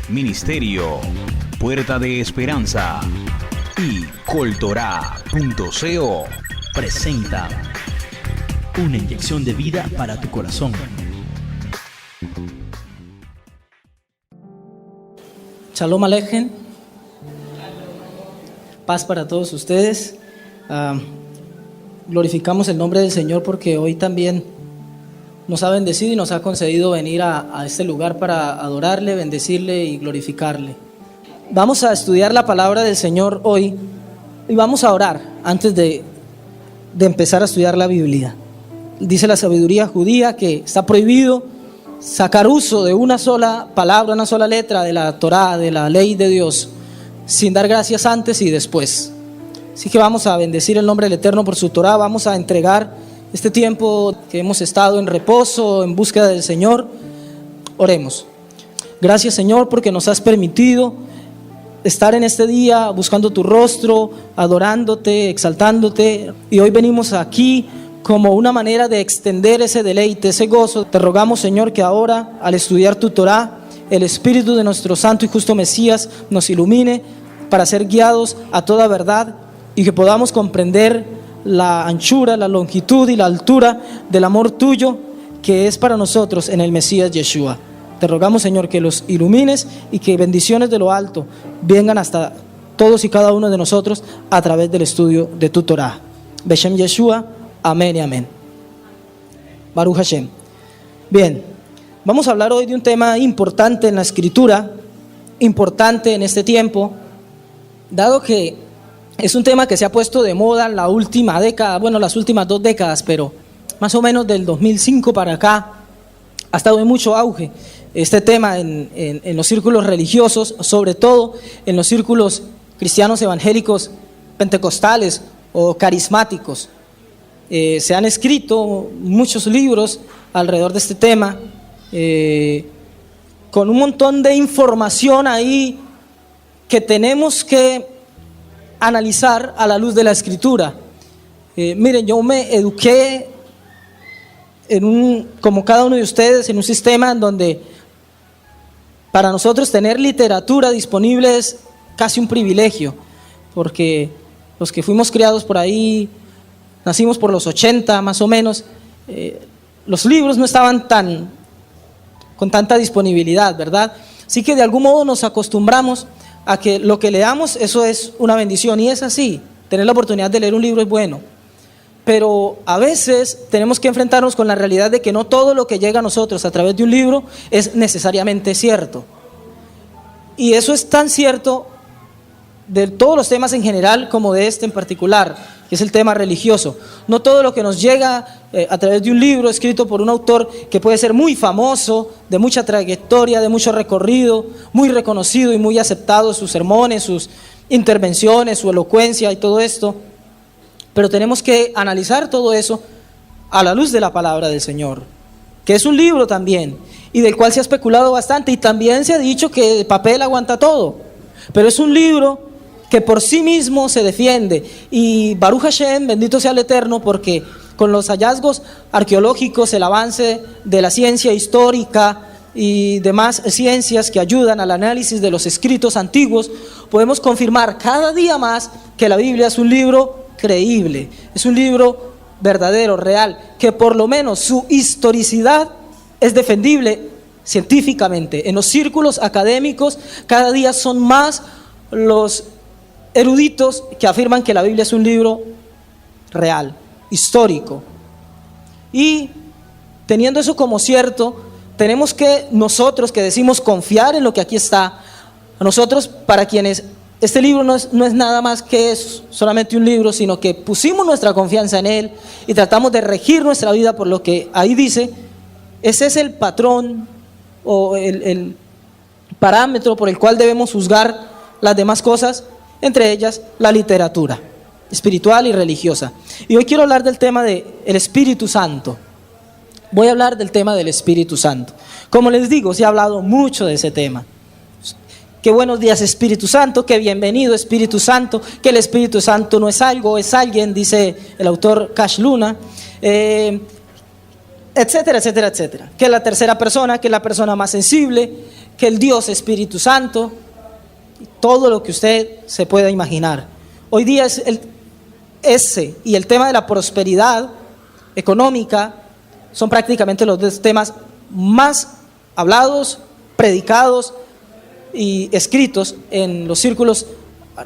Ministerio Puerta de Esperanza y Coltorá.co presenta una inyección de vida para tu corazón. Shalom Aleichem. Paz para todos ustedes. Glorificamos el nombre del Señor porque hoy también nos ha bendecido y nos ha concedido venir a este lugar para adorarle, bendecirle y glorificarle. Vamos a estudiar la palabra del Señor hoy y vamos a orar antes de empezar a estudiar la Biblia. Dice la sabiduría judía que está prohibido sacar uso de una sola palabra, una sola letra de la Torá, de la ley de Dios, sin dar gracias antes y después. Así que vamos a bendecir el nombre del Eterno por su Torá, vamos a entregar este tiempo que hemos estado en reposo, en búsqueda del Señor. Oremos. Gracias, Señor, porque nos has permitido estar en este día buscando tu rostro, adorándote, exaltándote. Y hoy venimos aquí como una manera de extender ese deleite, ese gozo. Te rogamos, Señor, que ahora, al estudiar tu Torá, el Espíritu de nuestro Santo y Justo Mesías nos ilumine para ser guiados a toda verdad y que podamos comprender la anchura, la longitud y la altura del amor tuyo que es para nosotros en el Mesías Yeshua. Te rogamos, Señor, que los ilumines y que bendiciones de lo alto vengan hasta todos y cada uno de nosotros a través del estudio de tu Torá. Beshem Yeshua, amén y amén. Baruch Hashem. Bien, vamos a hablar hoy de un tema importante en la Escritura, importante en este tiempo, dado que es un tema que se ha puesto de moda en la última década, bueno, las últimas 2 décadas, pero más o menos del 2005 para acá ha estado en mucho auge este tema en los círculos religiosos, sobre todo en los círculos cristianos evangélicos pentecostales o carismáticos. Se han escrito muchos libros alrededor de este tema, con un montón de información ahí que tenemos que analizar a la luz de la Escritura. Miren, yo me eduqué como cada uno de ustedes, en un sistema en donde para nosotros tener literatura disponible es casi un privilegio, porque los que fuimos criados por ahí, nacimos por los 80 más o menos, los libros no estaban con tanta disponibilidad, ¿verdad? Así que de algún modo nos acostumbramos a que lo que leamos, eso es una bendición, y es así. Tener la oportunidad de leer un libro es bueno, pero a veces tenemos que enfrentarnos con la realidad de que no todo lo que llega a nosotros a través de un libro es necesariamente cierto, y eso es tan cierto de todos los temas en general como de este en particular, que es el tema religioso. No todo lo que nos llega a través de un libro escrito por un autor que puede ser muy famoso, de mucha trayectoria, de mucho recorrido, muy reconocido y muy aceptado, sus sermones, sus intervenciones, su elocuencia y todo esto, pero tenemos que analizar todo eso a la luz de la palabra del Señor, que es un libro también, y del cual se ha especulado bastante, y también se ha dicho que el papel aguanta todo, pero es un libro que por sí mismo se defiende, y Baruch Hashem, bendito sea el Eterno, porque con los hallazgos arqueológicos, el avance de la ciencia histórica y demás ciencias que ayudan al análisis de los escritos antiguos, podemos confirmar cada día más que la Biblia es un libro creíble, es un libro verdadero, real, que por lo menos su historicidad es defendible científicamente. En los círculos académicos cada día son más los eruditos que afirman que la Biblia es un libro real, histórico. Y teniendo eso como cierto, tenemos que nosotros, que decimos confiar en lo que aquí está, a nosotros, para quienes este libro no es nada más que eso, solamente un libro, sino que pusimos nuestra confianza en él y tratamos de regir nuestra vida por lo que ahí dice, ese es el patrón o el parámetro por el cual debemos juzgar las demás cosas, entre ellas la literatura espiritual y religiosa. Y hoy quiero hablar del tema del Espíritu Santo. Voy a hablar del tema del Espíritu Santo. Como les digo, se ha hablado mucho de ese tema. Qué buenos días, Espíritu Santo, qué bienvenido, Espíritu Santo, que el Espíritu Santo no es algo, es alguien, dice el autor Cash Luna, etcétera, etcétera, etcétera. Que es la tercera persona, que es la persona más sensible, que el Dios Espíritu Santo, todo lo que usted se pueda imaginar. Hoy día es ese y el tema de la prosperidad económica son prácticamente los dos temas más hablados, predicados y escritos en los círculos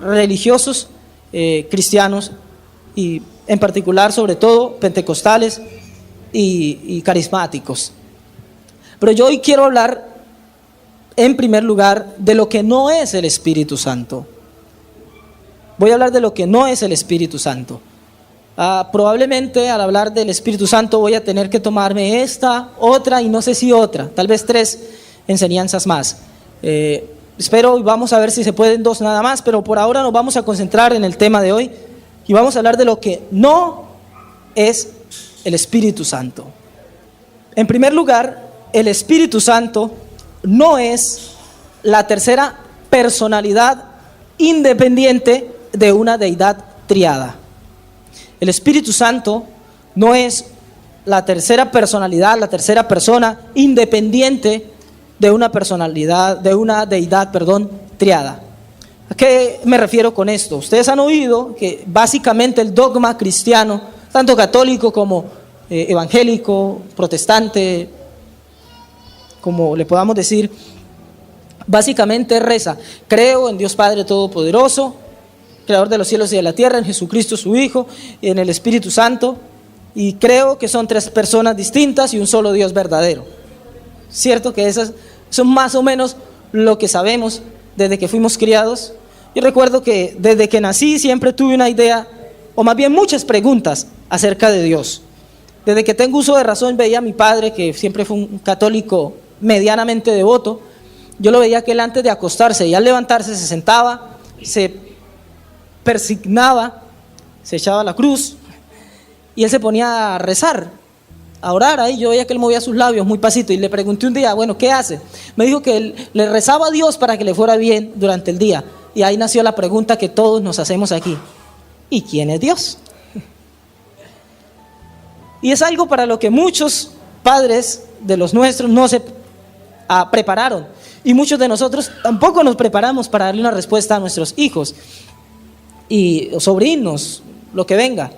religiosos cristianos, y en particular sobre todo pentecostales y carismáticos. Pero yo hoy quiero hablar en primer lugar de lo que no es el Espíritu Santo. Voy a hablar de lo que no es el Espíritu Santo. Probablemente al hablar del Espíritu Santo voy a tener que tomarme esta, otra y no sé si otra, tal vez 3 enseñanzas más. Espero y vamos a ver si se pueden 2 nada más, pero por ahora nos vamos a concentrar en el tema de hoy y vamos a hablar de lo que no es el Espíritu Santo. En primer lugar, el Espíritu Santo no es la tercera personalidad independiente de una deidad triada. El Espíritu Santo no es la tercera personalidad, la tercera persona independiente de una personalidad, de una deidad, triada. ¿A qué me refiero con esto? Ustedes han oído que básicamente el dogma cristiano, tanto católico como evangélico, protestante, como le podamos decir, básicamente reza: creo en Dios Padre Todopoderoso, Creador de los cielos y de la tierra, en Jesucristo su Hijo, y en el Espíritu Santo, y creo que son 3 personas distintas y un solo Dios verdadero. Cierto que esas son más o menos lo que sabemos desde que fuimos criados. Yo recuerdo que desde que nací siempre tuve una idea, o más bien muchas preguntas acerca de Dios. Desde que tengo uso de razón veía a mi padre, que siempre fue un católico medianamente devoto. Yo lo veía que él, antes de acostarse y al levantarse, se sentaba, se persignaba, se echaba la cruz y él se ponía a rezar, a orar ahí. Yo veía que él movía sus labios muy pasito y le pregunté un día: bueno, ¿qué hace? Me dijo que él le rezaba a Dios para que le fuera bien durante el día, y ahí nació la pregunta que todos nos hacemos aquí: ¿y quién es Dios? Y es algo para lo que muchos padres de los nuestros no se prepararon, y muchos de nosotros tampoco nos preparamos para darle una respuesta a nuestros hijos y sobrinos, lo que venga.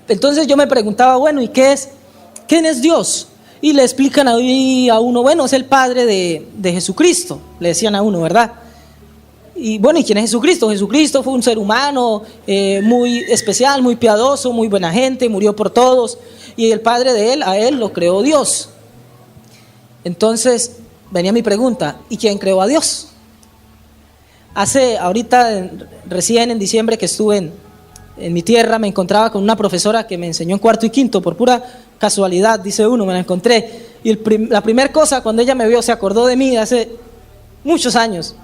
Entonces yo me preguntaba: bueno, ¿y quién es Dios? Y le explican ahí a uno: bueno, es el Padre de Jesucristo, le decían a uno, ¿verdad? Y bueno, ¿y quién es Jesucristo? Jesucristo fue un ser humano muy especial, muy piadoso, muy buena gente, murió por todos, y el Padre de él, a él lo creó Dios. Entonces venía mi pregunta: ¿y quién creó a Dios? Recién en diciembre que estuve en mi tierra, me encontraba con una profesora que me enseñó en 4º y 5º, por pura casualidad, dice uno, me la encontré. Y la primera cosa, cuando ella me vio, se acordó de mí hace muchos años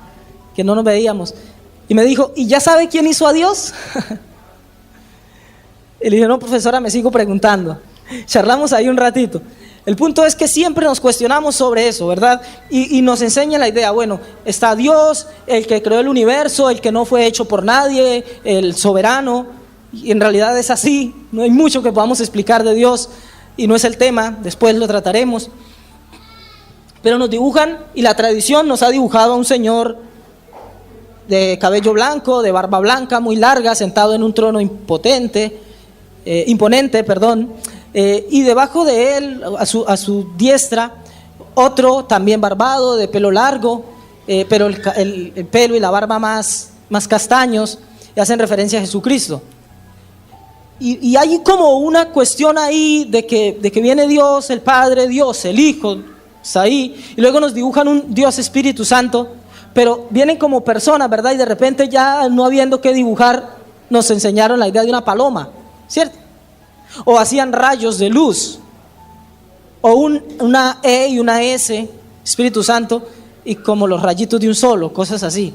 que no nos veíamos, y me dijo: ¿y ya sabe quién hizo a Dios? Y le dije: no, profesora, me sigo preguntando. Charlamos ahí un ratito. El punto es que siempre nos cuestionamos sobre eso, ¿verdad? Y nos enseña la idea: bueno, está Dios, el que creó el universo, el que no fue hecho por nadie, el soberano, y en realidad es así. No hay mucho que podamos explicar de Dios, y no es el tema, después lo trataremos. Pero nos dibujan, y la tradición nos ha dibujado a un señor de cabello blanco, de barba blanca muy larga, sentado en un trono imponente, y debajo de él, a su diestra, otro también barbado, de pelo largo, pero el pelo y la barba más castaños, y hacen referencia a Jesucristo. Y hay como una cuestión ahí de que viene Dios, el Padre, Dios, el Hijo, está ahí, y luego nos dibujan un Dios Espíritu Santo, pero vienen como personas, ¿verdad? Y de repente, ya no habiendo que dibujar, nos enseñaron la idea de una paloma, ¿cierto? O hacían rayos de luz, o una E y una S, Espíritu Santo, y como los rayitos de un solo, cosas así.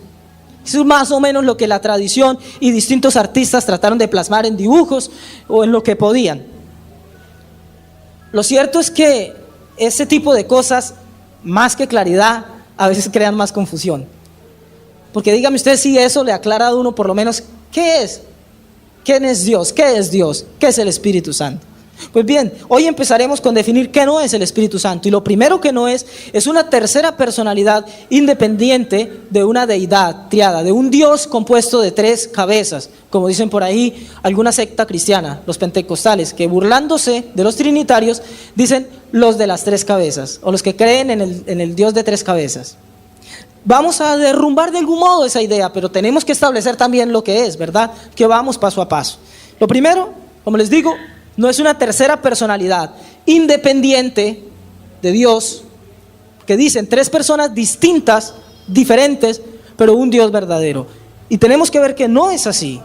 Eso es más o menos lo que la tradición y distintos artistas trataron de plasmar en dibujos o en lo que podían. Lo cierto es que ese tipo de cosas, más que claridad, a veces crean más confusión. Porque dígame usted si eso le aclara a uno por lo menos qué es, quién es Dios, qué es Dios, qué es el Espíritu Santo. Pues bien, hoy empezaremos con definir qué no es el Espíritu Santo. Y lo primero que no es una tercera personalidad independiente de una deidad triada, de un Dios compuesto de tres cabezas, como dicen por ahí alguna secta cristiana, los pentecostales, que burlándose de los trinitarios, dicen los de las tres cabezas, o los que creen en el Dios de tres cabezas. Vamos a derrumbar de algún modo esa idea, pero tenemos que establecer también lo que es, ¿verdad? Que vamos paso a paso. Lo primero, como les digo, no es una tercera personalidad independiente de Dios, que dicen tres personas distintas, diferentes, pero un Dios verdadero. Y tenemos que ver que no es así.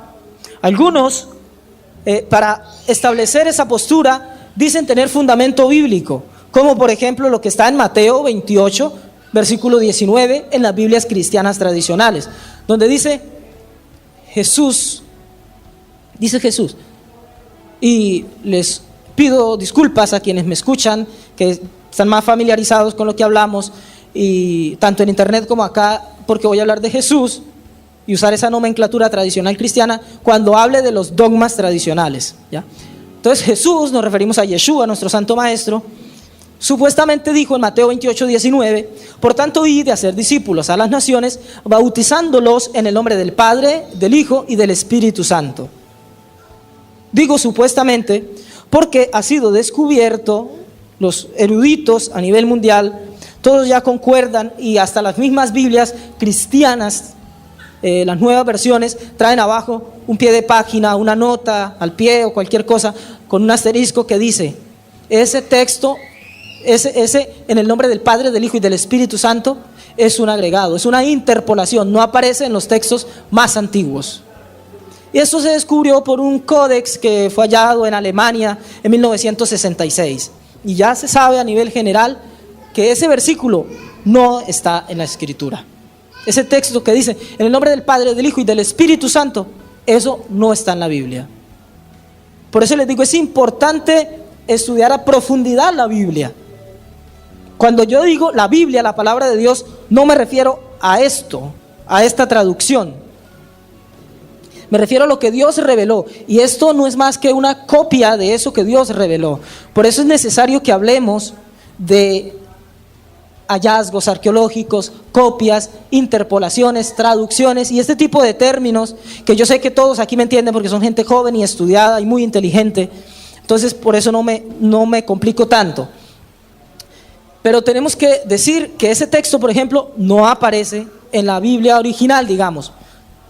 Algunos, para establecer esa postura, dicen tener fundamento bíblico, como por ejemplo lo que está en Mateo 28, versículo 19, en las Biblias cristianas tradicionales, donde dice Jesús, y les pido disculpas a quienes me escuchan, que están más familiarizados con lo que hablamos, y tanto en internet como acá, porque voy a hablar de Jesús y usar esa nomenclatura tradicional cristiana cuando hable de los dogmas tradicionales, ¿ya? Entonces Jesús, nos referimos a Yeshua, nuestro santo maestro, supuestamente dijo en Mateo 28, 19, por tanto id de hacer discípulos a las naciones, bautizándolos en el nombre del Padre, del Hijo y del Espíritu Santo. Digo supuestamente porque ha sido descubierto, los eruditos a nivel mundial, todos ya concuerdan, y hasta las mismas Biblias cristianas, las nuevas versiones, traen abajo un pie de página, una nota al pie o cualquier cosa, con un asterisco que dice, ese texto, ese en el nombre del Padre, del Hijo y del Espíritu Santo, es un agregado, es una interpolación, no aparece en los textos más antiguos. Y esto se descubrió por un códex que fue hallado en Alemania en 1966. Y ya se sabe a nivel general que ese versículo no está en la Escritura. Ese texto que dice, en el nombre del Padre, del Hijo y del Espíritu Santo, eso no está en la Biblia. Por eso les digo, es importante estudiar a profundidad la Biblia. Cuando yo digo la Biblia, la palabra de Dios, no me refiero a esto, a esta traducción. Me refiero a lo que Dios reveló, y esto no es más que una copia de eso que Dios reveló. Por eso es necesario que hablemos de hallazgos arqueológicos, copias, interpolaciones, traducciones y este tipo de términos que yo sé que todos aquí me entienden porque son gente joven y estudiada y muy inteligente. Entonces por eso no me complico tanto. Pero tenemos que decir que ese texto, por ejemplo, no aparece en la Biblia original, digamos,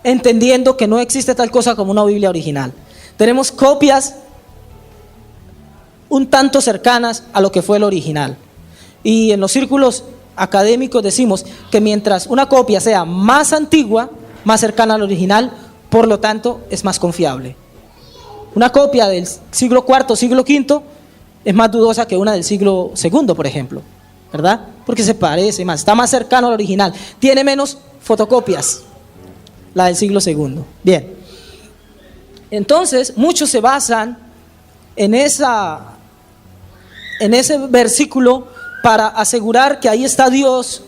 entendiendo que no existe tal cosa como una Biblia original. Tenemos copias un tanto cercanas a lo que fue el original. Y en los círculos académicos decimos que mientras una copia sea más antigua, más cercana al original, por lo tanto es más confiable. Una copia del siglo IV, siglo V es más dudosa que una del siglo II, por ejemplo, ¿verdad? Porque se parece más, está más cercano al original, tiene menos fotocopias, la del siglo II. Bien, entonces muchos se basan en ese versículo para asegurar que ahí está Dios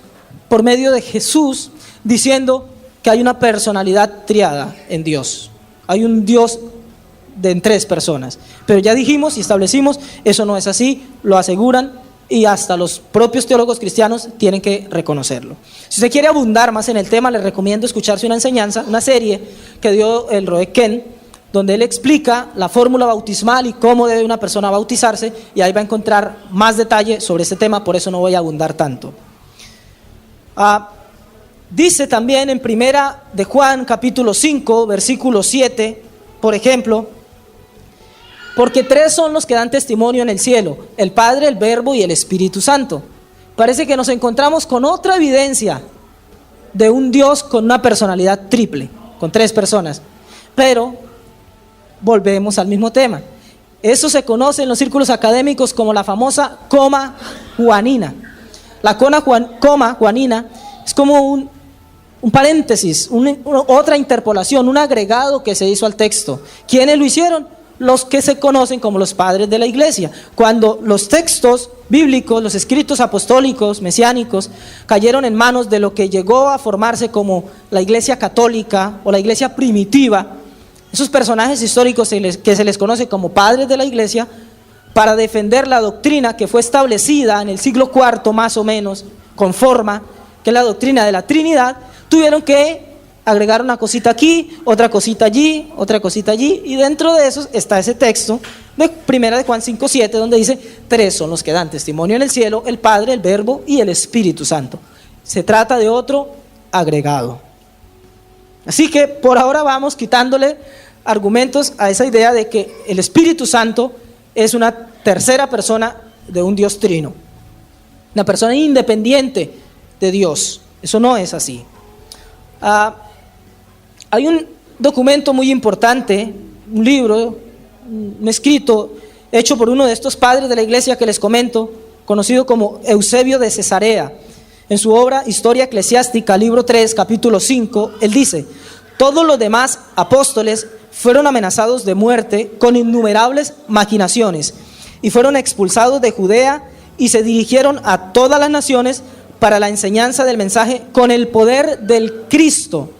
por medio de Jesús, diciendo que hay una personalidad triada en Dios. Hay un Dios en tres personas. Pero ya dijimos y establecimos, eso no es así, lo aseguran y hasta los propios teólogos cristianos tienen que reconocerlo. Si usted quiere abundar más en el tema, le recomiendo escucharse una enseñanza, una serie que dio el Roe Ken, donde él explica la fórmula bautismal y cómo debe una persona bautizarse, y ahí va a encontrar más detalle sobre este tema, por eso no voy a abundar tanto. Dice también en Primera de Juan capítulo 5, versículo 7, por ejemplo, porque tres son los que dan testimonio en el cielo, el Padre, el Verbo y el Espíritu Santo. Parece que nos encontramos con otra evidencia de un Dios con una personalidad triple, con tres personas, pero volvemos al mismo tema. Eso se conoce en los círculos académicos como la famosa coma juanina. La coma juanina es como un paréntesis, otra interpolación, un agregado que se hizo al texto. ¿Quiénes lo hicieron? Los que se conocen como los padres de la iglesia. Cuando los textos bíblicos, los escritos apostólicos, mesiánicos, cayeron en manos de lo que llegó a formarse como la iglesia católica o la iglesia primitiva, esos personajes históricos que se les conoce como padres de la iglesia, para defender la doctrina que fue establecida en el siglo IV más o menos, con forma, que es la doctrina de la Trinidad, tuvieron que agregar una cosita aquí, otra cosita allí, otra cosita allí, y dentro de eso está ese texto de 1 de Juan 5:7, donde dice: 3 son los que dan testimonio en el cielo, el Padre, el Verbo y el Espíritu Santo. Se trata de otro agregado. Así que por ahora vamos quitándole argumentos a esa idea de que el Espíritu Santo es una tercera persona de un Dios trino, una persona independiente de Dios. Eso no es así. Hay un documento muy importante, un libro, un escrito hecho por uno de estos padres de la iglesia que les comento, conocido como Eusebio de Cesarea. En su obra Historia Eclesiástica, libro 3, capítulo 5, él dice: todos los demás apóstoles fueron amenazados de muerte con innumerables maquinaciones y fueron expulsados de Judea y se dirigieron a todas las naciones para la enseñanza del mensaje con el poder del Cristo,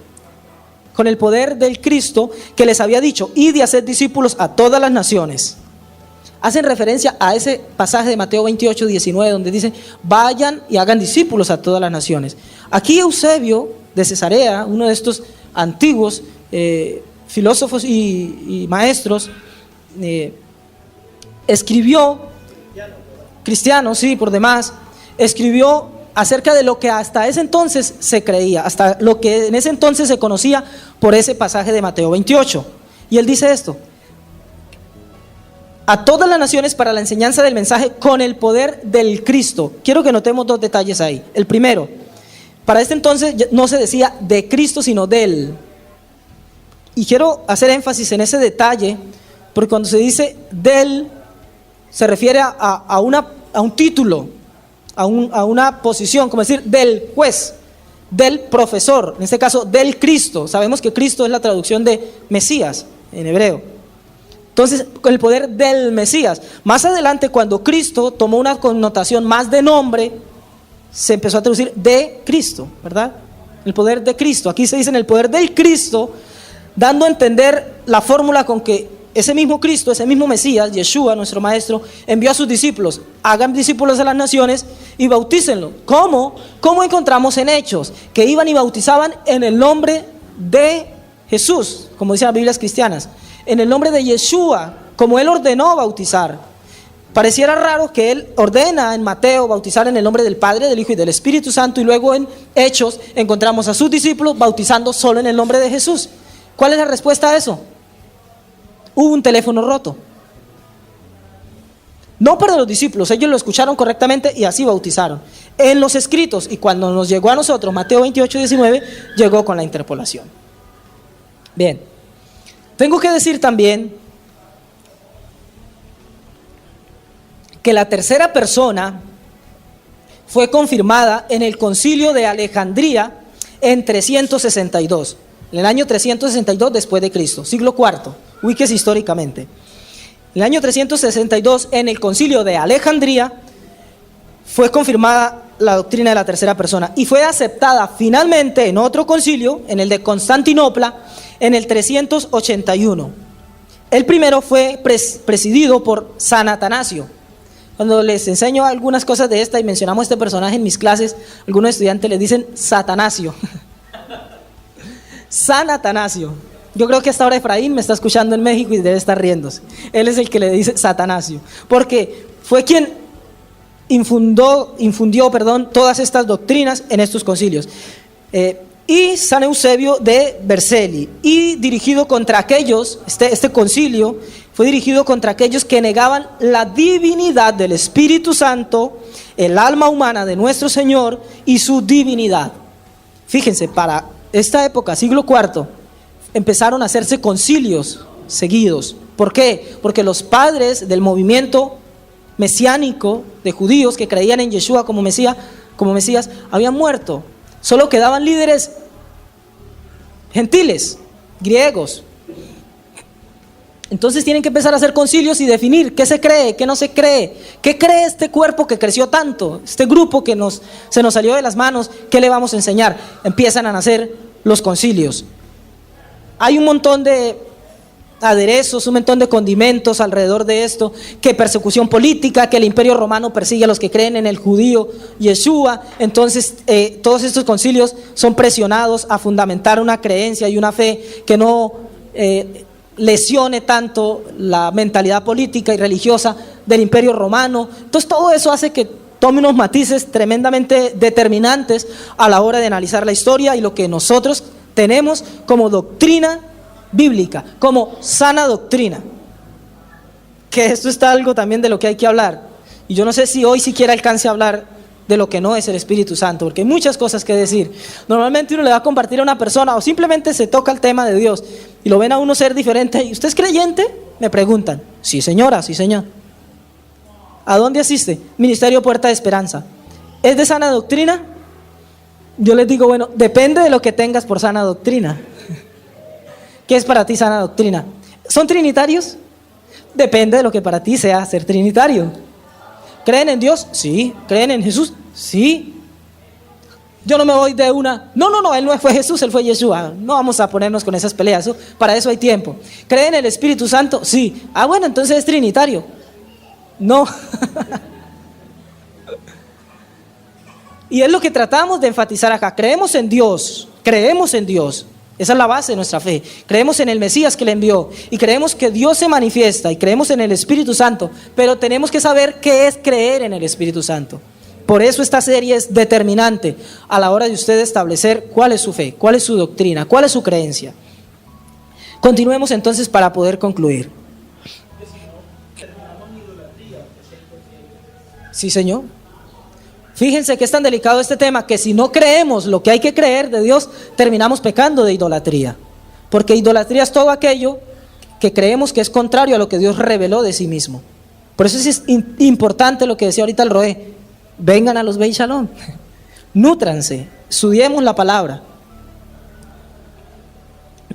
que les había dicho: id y haced discípulos a todas las naciones. Hacen referencia a ese pasaje de Mateo 28:19, donde dice: vayan y hagan discípulos a todas las naciones. Aquí Eusebio de Cesarea, uno de estos antiguos filósofos y maestros, escribió, cristiano, sí, por demás, escribió acerca de lo que hasta ese entonces se creía, hasta lo que en ese entonces se conocía por ese pasaje de Mateo 28. Y él dice esto: a todas las naciones para la enseñanza del mensaje con el poder del Cristo. Quiero que notemos dos detalles ahí. El primero, para este entonces no se decía de Cristo, sino de Él. Y quiero hacer énfasis en ese detalle, porque cuando se dice de Él, se refiere a un título, a una posición, como decir del juez, del profesor, en este caso del Cristo. Sabemos que Cristo es la traducción de Mesías en hebreo. Entonces, con el poder del Mesías. Más adelante, cuando Cristo tomó una connotación más de nombre, se empezó a traducir de Cristo, ¿verdad? El poder de Cristo. Aquí se dice en el poder del Cristo, dando a entender la fórmula con que ese mismo Cristo, ese mismo Mesías, Yeshua, nuestro maestro, envió a sus discípulos: hagan discípulos a las naciones y bautícenlos. ¿Cómo? ¿Cómo encontramos en Hechos? Que iban y bautizaban en el nombre de Jesús, como dicen las Biblias cristianas, en el nombre de Yeshua, como Él ordenó bautizar. Pareciera raro que Él ordena en Mateo bautizar en el nombre del Padre, del Hijo y del Espíritu Santo, y luego en Hechos encontramos a sus discípulos bautizando solo en el nombre de Jesús. ¿Cuál es la respuesta a eso? Hubo un teléfono roto. No para los discípulos, ellos lo escucharon correctamente y así bautizaron. En los escritos, y cuando nos llegó a nosotros, Mateo 28:19, llegó con la interpolación. Bien, tengo que decir también que la tercera persona fue confirmada en el Concilio de Alejandría en 362, en el año 362 después de Cristo, siglo IV, ubíquese históricamente. En el año 362, en el Concilio de Alejandría, fue confirmada la doctrina de la tercera persona y fue aceptada finalmente en otro concilio, en el de Constantinopla, en el 381. El primero fue presidido por San Atanasio. Cuando les enseño algunas cosas de esta y mencionamos este personaje en mis clases, algunos estudiantes le dicen Satanasio. San Atanasio. Yo creo que hasta ahora Efraín me está escuchando en México y debe estar riéndose. Él es el que le dice Satanasio, porque fue quien infundió todas estas doctrinas en estos concilios. Y San Eusebio de Vercelli, y dirigido contra aquellos, este concilio fue dirigido contra aquellos que negaban la divinidad del Espíritu Santo, el alma humana de nuestro Señor y su divinidad. Fíjense, para esta época, siglo IV, empezaron a hacerse concilios seguidos. ¿Por qué? Porque los padres del movimiento mesiánico de judíos que creían en Yeshua como Mesías habían muerto. Solo quedaban líderes gentiles, griegos. Entonces tienen que empezar a hacer concilios y definir qué se cree, qué no se cree, qué cree este cuerpo que creció tanto, este grupo que se nos salió de las manos, qué le vamos a enseñar. Empiezan a nacer los concilios. Hay un montón de aderezos, un montón de condimentos alrededor de esto, que persecución política, que el imperio romano persigue a los que creen en el judío Yeshua. Entonces todos estos concilios son presionados a fundamentar una creencia y una fe que no lesione tanto la mentalidad política y religiosa del imperio romano. Entonces todo eso hace que tome unos matices tremendamente determinantes a la hora de analizar la historia y lo que nosotros tenemos como doctrina bíblica, como sana doctrina. Que esto está algo también de lo que hay que hablar. Y yo no sé si hoy siquiera alcance a hablar de lo que no es el Espíritu Santo, porque hay muchas cosas que decir. Normalmente uno le va a compartir a una persona o simplemente se toca el tema de Dios y lo ven a uno ser diferente. ¿Y usted es creyente? Me preguntan. Sí, señora, sí, señor. ¿A dónde asiste? Ministerio Puerta de Esperanza. ¿Es de sana doctrina? Yo les digo, bueno, depende de lo que tengas por sana doctrina. ¿Qué es para ti sana doctrina? ¿Son trinitarios? Depende de lo que para ti sea ser trinitario. ¿Creen en Dios? Sí. ¿Creen en Jesús? Sí. Yo no me voy de una, no, él no fue Jesús, él fue Yeshua. No vamos a ponernos con esas peleas, para eso hay tiempo. ¿Creen en el Espíritu Santo? Sí. Ah, bueno, entonces es trinitario. No. Y es lo que tratamos de enfatizar acá. Creemos en Dios. Esa es la base de nuestra fe. Creemos en el Mesías que le envió y creemos que Dios se manifiesta y creemos en el Espíritu Santo, pero tenemos que saber qué es creer en el Espíritu Santo. Por eso esta serie es determinante a la hora de usted establecer cuál es su fe, cuál es su doctrina, cuál es su creencia. Continuemos entonces para poder concluir. Sí, señor. Fíjense que es tan delicado este tema que si no creemos lo que hay que creer de Dios, terminamos pecando de idolatría. Porque idolatría es todo aquello que creemos que es contrario a lo que Dios reveló de sí mismo. Por eso es importante lo que decía ahorita el Roé. Vengan a los Beit Shalom, nútranse, estudiemos la palabra.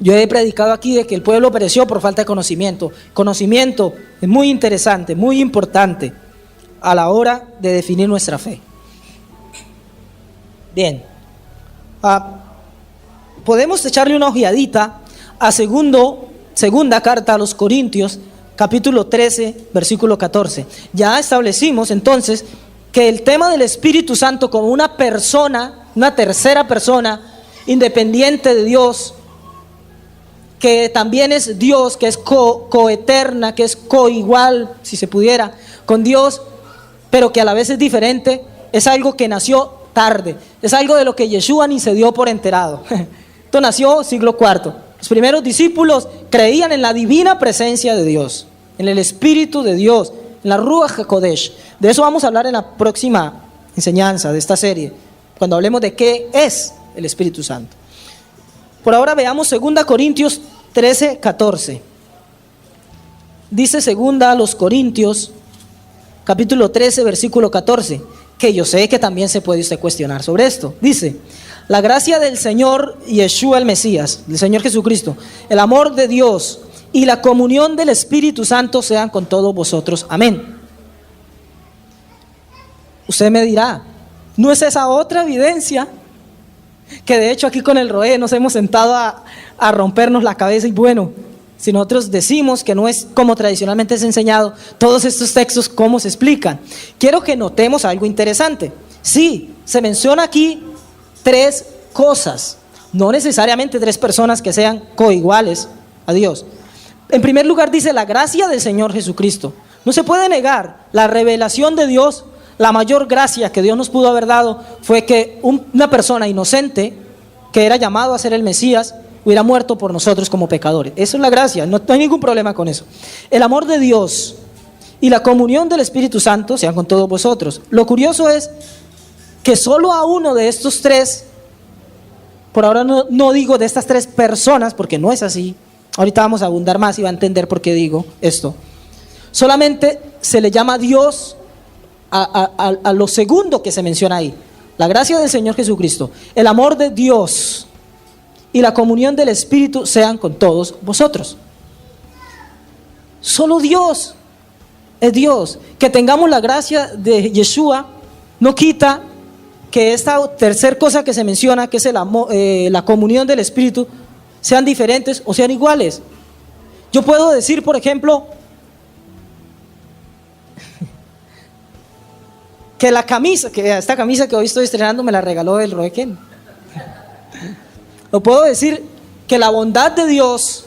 Yo he predicado aquí de que el pueblo pereció por falta de conocimiento. Conocimiento es muy interesante, muy importante a la hora de definir nuestra fe. Bien, podemos echarle una ojeadita a segunda carta a los Corintios, capítulo 13, versículo 14. Ya establecimos entonces que el tema del Espíritu Santo como una persona, una tercera persona, independiente de Dios, que también es Dios, que es coeterna, que es coigual, si se pudiera, con Dios, pero que a la vez es diferente, es algo que nació tarde, es algo de lo que Yeshua ni se dio por enterado. Esto nació siglo IV. Los primeros discípulos creían en la divina presencia de Dios, en el Espíritu de Dios, en la Ruach HaKodesh. De eso vamos a hablar en la próxima enseñanza de esta serie, cuando hablemos de qué es el Espíritu Santo. Por ahora veamos 2 Corintios 13, 14. Dice 2 Corintios, capítulo 13, versículo 14, que yo sé que también se puede usted cuestionar sobre esto. Dice: la gracia del Señor Yeshua el Mesías, del Señor Jesucristo, el amor de Dios y la comunión del Espíritu Santo sean con todos vosotros. Amén. Usted me dirá, ¿no es esa otra evidencia? Que de hecho aquí con el Roé nos hemos sentado a rompernos la cabeza y bueno, si nosotros decimos que no es como tradicionalmente es enseñado, todos estos textos, ¿cómo se explican? Quiero que notemos algo interesante. Sí, se menciona aquí 3 cosas, no necesariamente 3 personas que sean coiguales a Dios. En primer lugar dice la gracia del Señor Jesucristo. No se puede negar la revelación de Dios. La mayor gracia que Dios nos pudo haber dado fue que una persona inocente, que era llamado a ser el Mesías, hubiera muerto por nosotros como pecadores. Eso es la gracia, no hay ningún problema con eso. El amor de Dios y la comunión del Espíritu Santo sean con todos vosotros. Lo curioso es que solo a uno de estos 3, por ahora no digo de estas 3 personas, porque no es así, ahorita vamos a abundar más y va a entender por qué digo esto, solamente se le llama Dios a lo segundo que se menciona ahí, la gracia del Señor Jesucristo, el amor de Dios y la comunión del Espíritu sean con todos vosotros. Solo Dios es Dios. Que tengamos la gracia de Yeshua no quita que esta tercera cosa que se menciona, que es la comunión del Espíritu, sean diferentes o sean iguales. Yo puedo decir, por ejemplo, que esta camisa que hoy estoy estrenando me la regaló el Roequén. O puedo decir que la bondad de Dios,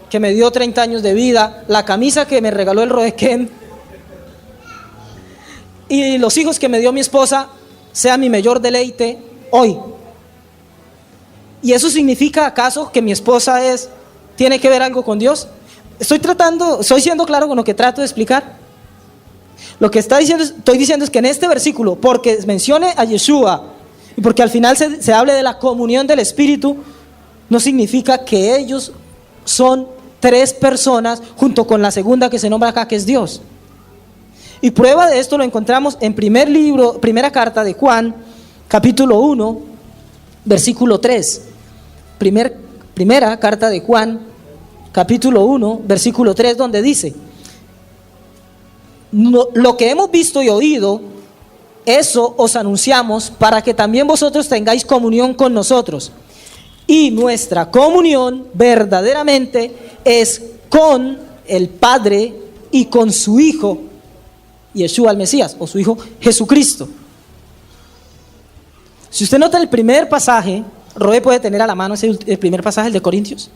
que me dio 30 años de vida, la camisa que me regaló el Roequén y los hijos que me dio mi esposa, sea mi mayor deleite hoy. ¿Y eso significa acaso que mi esposa tiene que ver algo con Dios? Estoy siendo claro con lo que trato de explicar. Lo que estoy diciendo es que en este versículo, porque mencione a Yeshua y porque al final se hable de la comunión del Espíritu, no significa que ellos son tres personas junto con la segunda que se nombra acá, que es Dios. Y prueba de esto lo encontramos en primera carta de Juan, capítulo 1, versículo 3. Primera carta de Juan, capítulo 1, versículo 3, donde dice: lo que hemos visto y oído, eso os anunciamos para que también vosotros tengáis comunión con nosotros. Y nuestra comunión verdaderamente es con el Padre y con su Hijo, Yeshua el Mesías, o su Hijo Jesucristo. Si usted nota el primer pasaje, Roe puede tener a la mano el primer pasaje, el de Corintios.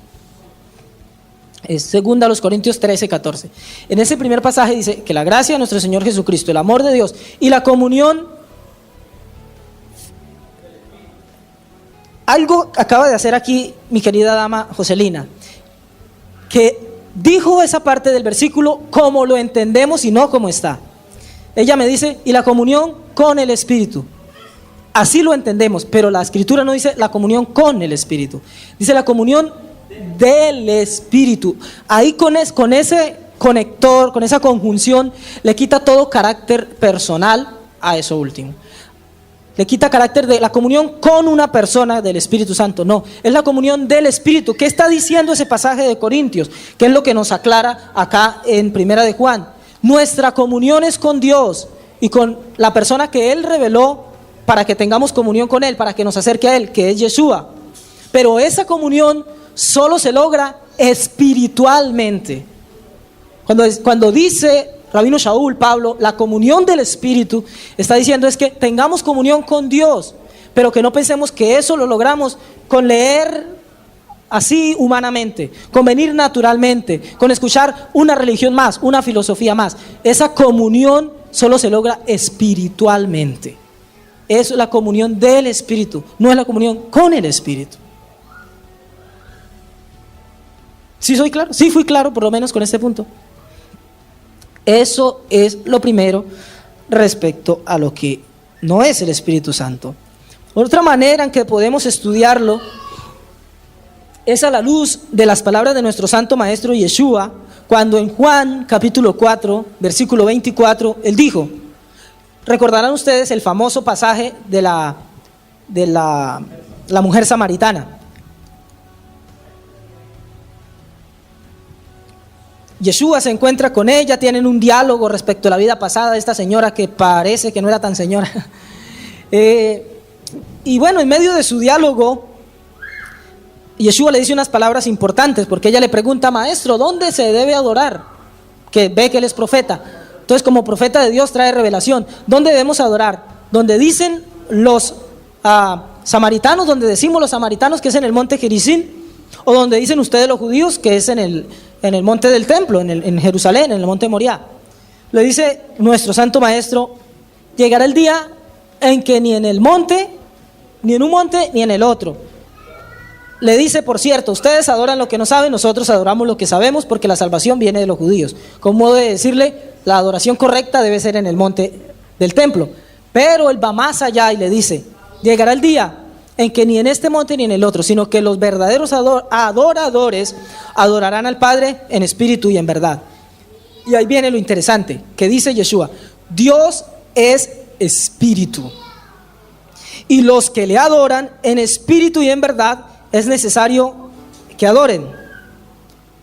Es 2 Corintios 13:14. En ese primer pasaje dice que la gracia de nuestro Señor Jesucristo, el amor de Dios y la comunión. Algo acaba de hacer aquí mi querida dama Joselina, que dijo esa parte del versículo como lo entendemos y no como está. Ella me dice, y la comunión con el Espíritu. Así lo entendemos, pero la Escritura no dice la comunión con el Espíritu. Dice la comunión del Espíritu. Ahí con ese conector, con esa conjunción, le quita todo carácter personal a eso último. Le quita carácter de la comunión con una persona del Espíritu Santo. No, es la comunión del Espíritu. ¿Qué está diciendo ese pasaje de Corintios? ¿Qué es lo que nos aclara acá en Primera de Juan? Nuestra comunión es con Dios y con la persona que Él reveló para que tengamos comunión con Él, para que nos acerque a Él, que es Yeshua. Pero esa comunión solo se logra espiritualmente. Cuando dice Rabino Shaul, Pablo, la comunión del Espíritu, está diciendo es que tengamos comunión con Dios, pero que no pensemos que eso lo logramos con leer así humanamente, con venir naturalmente, con escuchar una religión más, una filosofía más. Esa comunión solo se logra espiritualmente. Es la comunión del Espíritu, no es la comunión con el Espíritu. ¿Sí soy claro? Sí fui claro, por lo menos con este punto. Eso es lo primero respecto a lo que no es el Espíritu Santo. Otra manera en que podemos estudiarlo es a la luz de las palabras de nuestro Santo Maestro Yeshua, cuando en Juan capítulo 4, versículo 24, Él dijo, recordarán ustedes el famoso pasaje de la mujer samaritana. Yeshua se encuentra con ella, tienen un diálogo respecto a la vida pasada de esta señora que parece que no era tan señora. Y bueno, en medio de su diálogo, Yeshua le dice unas palabras importantes, porque ella le pregunta, maestro, ¿dónde se debe adorar? Que ve que él es profeta. Entonces, como profeta de Dios trae revelación. ¿Dónde debemos adorar? Donde dicen los samaritanos, donde decimos los samaritanos, que es en el monte Gerizim, o donde dicen ustedes los judíos, que es en el monte del templo, en Jerusalén, en el monte Moriah. Le dice nuestro Santo Maestro, llegará el día en que ni en el monte, ni en un monte, ni en el otro. Le dice, por cierto, ustedes adoran lo que no saben, nosotros adoramos lo que sabemos, porque la salvación viene de los judíos. Como modo de decirle, la adoración correcta debe ser en el monte del templo. Pero él va más allá y le dice, llegará el día en que ni en este monte ni en el otro, sino que los verdaderos adoradores adorarán al Padre en espíritu y en verdad. Y ahí viene lo interesante, que dice Yeshua, Dios es espíritu, y los que le adoran en espíritu y en verdad es necesario que adoren.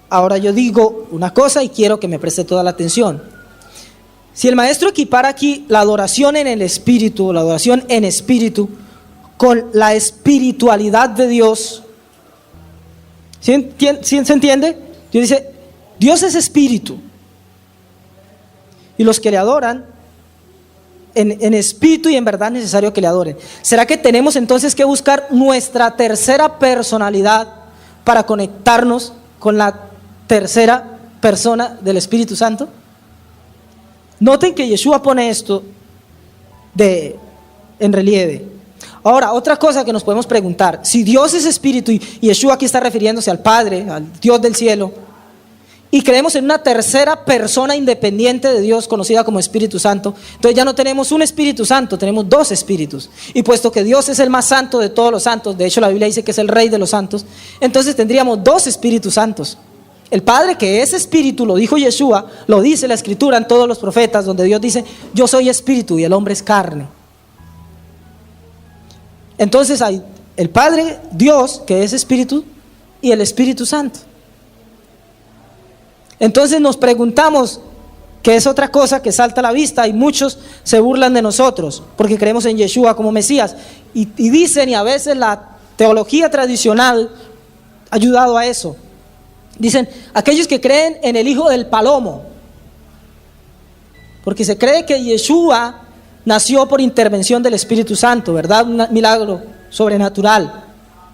Ahora yo digo una cosa y quiero que me preste toda la atención. Si el maestro equipara aquí la adoración en el espíritu, la adoración en espíritu, con la espiritualidad de Dios, ¿sí se entiende? Dios dice, Dios es espíritu. Y los que le adoran, en espíritu y en verdad es necesario que le adoren. ¿Será que tenemos entonces que buscar nuestra tercera personalidad para conectarnos con la tercera persona del Espíritu Santo? Noten que Yeshua pone esto en relieve. Ahora, otra cosa que nos podemos preguntar, si Dios es espíritu y Yeshua aquí está refiriéndose al Padre, al Dios del cielo, y creemos en una tercera persona independiente de Dios conocida como Espíritu Santo, entonces ya no tenemos un Espíritu Santo, tenemos dos espíritus. Y puesto que Dios es el más santo de todos los santos, de hecho la Biblia dice que es el Rey de los santos, entonces tendríamos dos Espíritus Santos. El Padre, que es espíritu, lo dijo Yeshua, lo dice la Escritura en todos los profetas, donde Dios dice: yo soy espíritu y el hombre es carne. Entonces hay el Padre, Dios, que es espíritu, y el Espíritu Santo. Entonces nos preguntamos, que es otra cosa que salta a la vista, y muchos se burlan de nosotros porque creemos en Yeshua como Mesías, y dicen, y a veces la teología tradicional ha ayudado a eso, dicen, aquellos que creen en el hijo del palomo, porque se cree que Yeshua nació por intervención del Espíritu Santo, ¿verdad? Un milagro sobrenatural.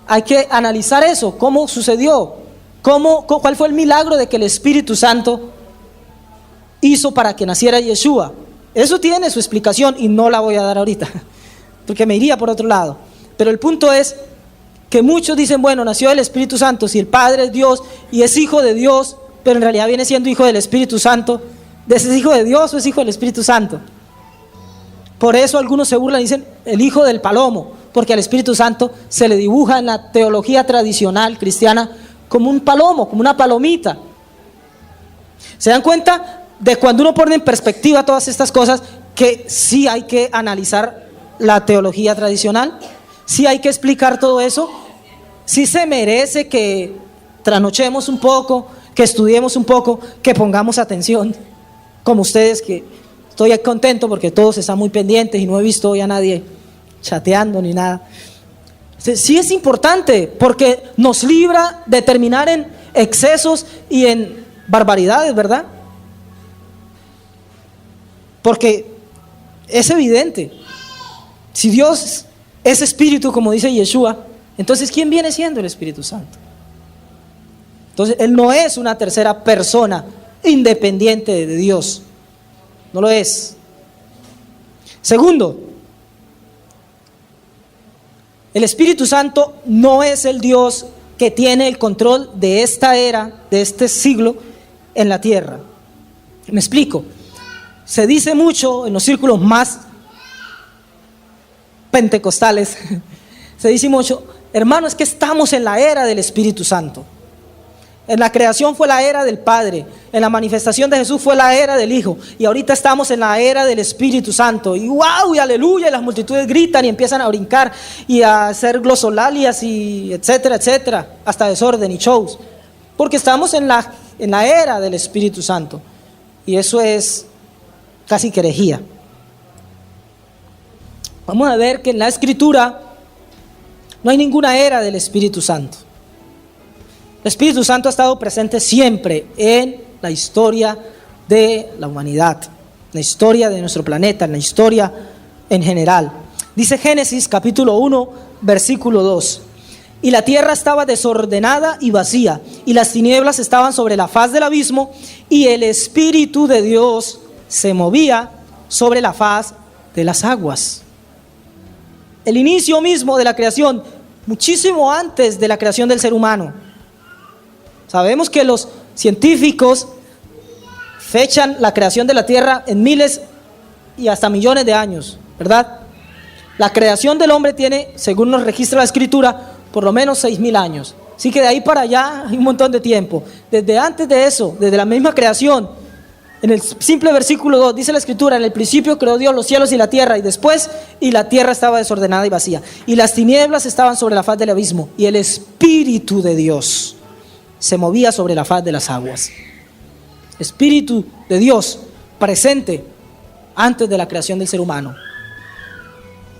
Hay que analizar eso, cómo sucedió. ¿Cuál fue el milagro de que el Espíritu Santo hizo para que naciera Yeshua? Eso tiene su explicación y no la voy a dar ahorita, porque me iría por otro lado. Pero el punto es que muchos dicen, bueno, nació el Espíritu Santo, si el Padre es Dios y es hijo de Dios, pero en realidad viene siendo hijo del Espíritu Santo, ¿es hijo de Dios o es hijo del Espíritu Santo? Por eso algunos se burlan y dicen el hijo del palomo, porque al Espíritu Santo se le dibuja en la teología tradicional cristiana como un palomo, como una palomita. ¿Se dan cuenta de cuando uno pone en perspectiva todas estas cosas, que sí hay que analizar la teología tradicional? Sí hay que explicar todo eso. Sí se merece que trasnochemos un poco, que estudiemos un poco, que pongamos atención, como ustedes, que estoy contento porque todos están muy pendientes y no he visto hoy a nadie chateando ni nada. Sí es importante porque nos libra de terminar en excesos y en barbaridades, ¿verdad? Porque es evidente, si Dios es espíritu, como dice Yeshua, entonces ¿quién viene siendo el Espíritu Santo? Entonces Él no es una tercera persona independiente de Dios, no lo es. Segundo, el Espíritu Santo no es el Dios que tiene el control de esta era, de este siglo en la tierra. Me explico. Se dice mucho en los círculos más pentecostales, se dice mucho, hermano, es que estamos en la era del Espíritu Santo. En la creación fue la era del Padre, en la manifestación de Jesús fue la era del Hijo, y ahorita estamos en la era del Espíritu Santo, y wow, y aleluya, y las multitudes gritan y empiezan a brincar y a hacer glosolalias y etcétera, etcétera, hasta desorden y shows, porque estamos en la era del Espíritu Santo, y eso es casi que herejía. Vamos a ver que en la Escritura no hay ninguna era del Espíritu Santo. El Espíritu Santo ha estado presente siempre en la historia de la humanidad, en la historia de nuestro planeta, en la historia en general. Dice Génesis capítulo 1, versículo 2. Y la tierra estaba desordenada y vacía, y las tinieblas estaban sobre la faz del abismo, y el Espíritu de Dios se movía sobre la faz de las aguas. El inicio mismo de la creación, muchísimo antes de la creación del ser humano. Sabemos que los científicos fechan la creación de la tierra en miles y hasta millones de años, ¿verdad? La creación del hombre tiene, según nos registra la Escritura, por lo menos 6,000 años. Así que de ahí para allá hay un montón de tiempo. Desde antes de eso, desde la misma creación, en el simple versículo 2 dice la Escritura: en el principio creó Dios los cielos y la tierra, y después, y la tierra estaba desordenada y vacía, y las tinieblas estaban sobre la faz del abismo, y el Espíritu de Dios se movía sobre la faz de las aguas. Espíritu de Dios presente antes de la creación del ser humano.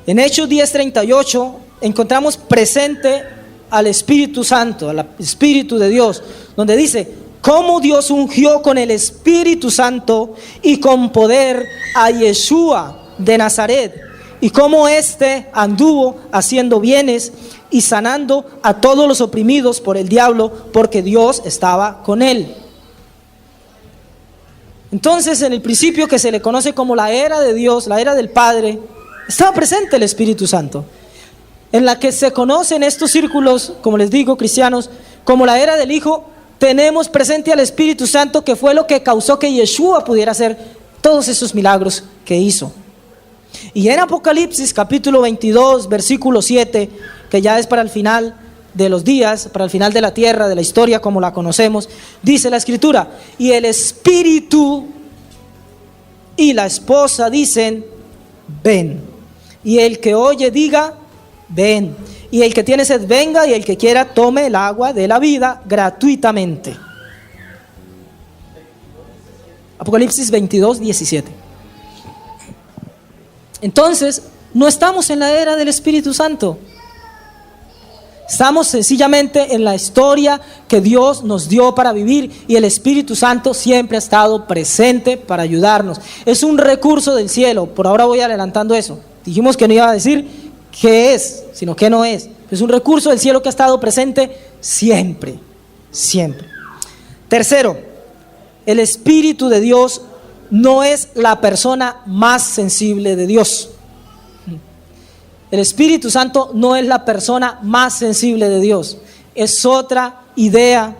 En Hechos 10:38 encontramos presente al Espíritu Santo, al Espíritu de Dios, donde dice: cómo Dios ungió con el Espíritu Santo y con poder a Yeshua de Nazaret, y cómo éste anduvo haciendo bienes y sanando a todos los oprimidos por el diablo, porque Dios estaba con él. Entonces, en el principio que se le conoce como la era de Dios, la era del Padre, estaba presente el Espíritu Santo, en la que se conocen estos círculos, como les digo, cristianos, como la era del Hijo. Tenemos presente al Espíritu Santo, que fue lo que causó que Yeshua pudiera hacer todos esos milagros que hizo. Y en Apocalipsis capítulo 22, versículo 7, que ya es para el final de los días, para el final de la tierra, de la historia como la conocemos, dice la Escritura: y el Espíritu y la esposa dicen, ven. Y el que oye diga, ven. Y el que tiene sed venga, y el que quiera tome el agua de la vida gratuitamente. Apocalipsis 22, 17. Entonces, no estamos en la era del Espíritu Santo. Estamos sencillamente en la historia que Dios nos dio para vivir, y el Espíritu Santo siempre ha estado presente para ayudarnos. Es un recurso del cielo. Por ahora voy adelantando eso. Dijimos que no iba a decir qué es, sino qué no es. Es un recurso del cielo que ha estado presente siempre, siempre. Tercero, el Espíritu de Dios no es la persona más sensible de Dios. El Espíritu Santo no es la persona más sensible de Dios. Es otra idea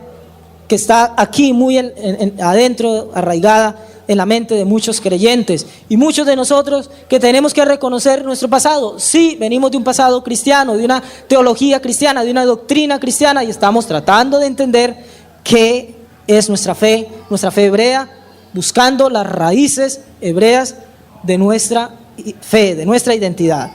que está aquí muy adentro, arraigada en la mente de muchos creyentes. Y muchos de nosotros que tenemos que reconocer nuestro pasado. Sí, venimos de un pasado cristiano, de una teología cristiana, de una doctrina cristiana, y estamos tratando de entender qué es nuestra fe hebrea, buscando las raíces hebreas de nuestra fe, de nuestra identidad.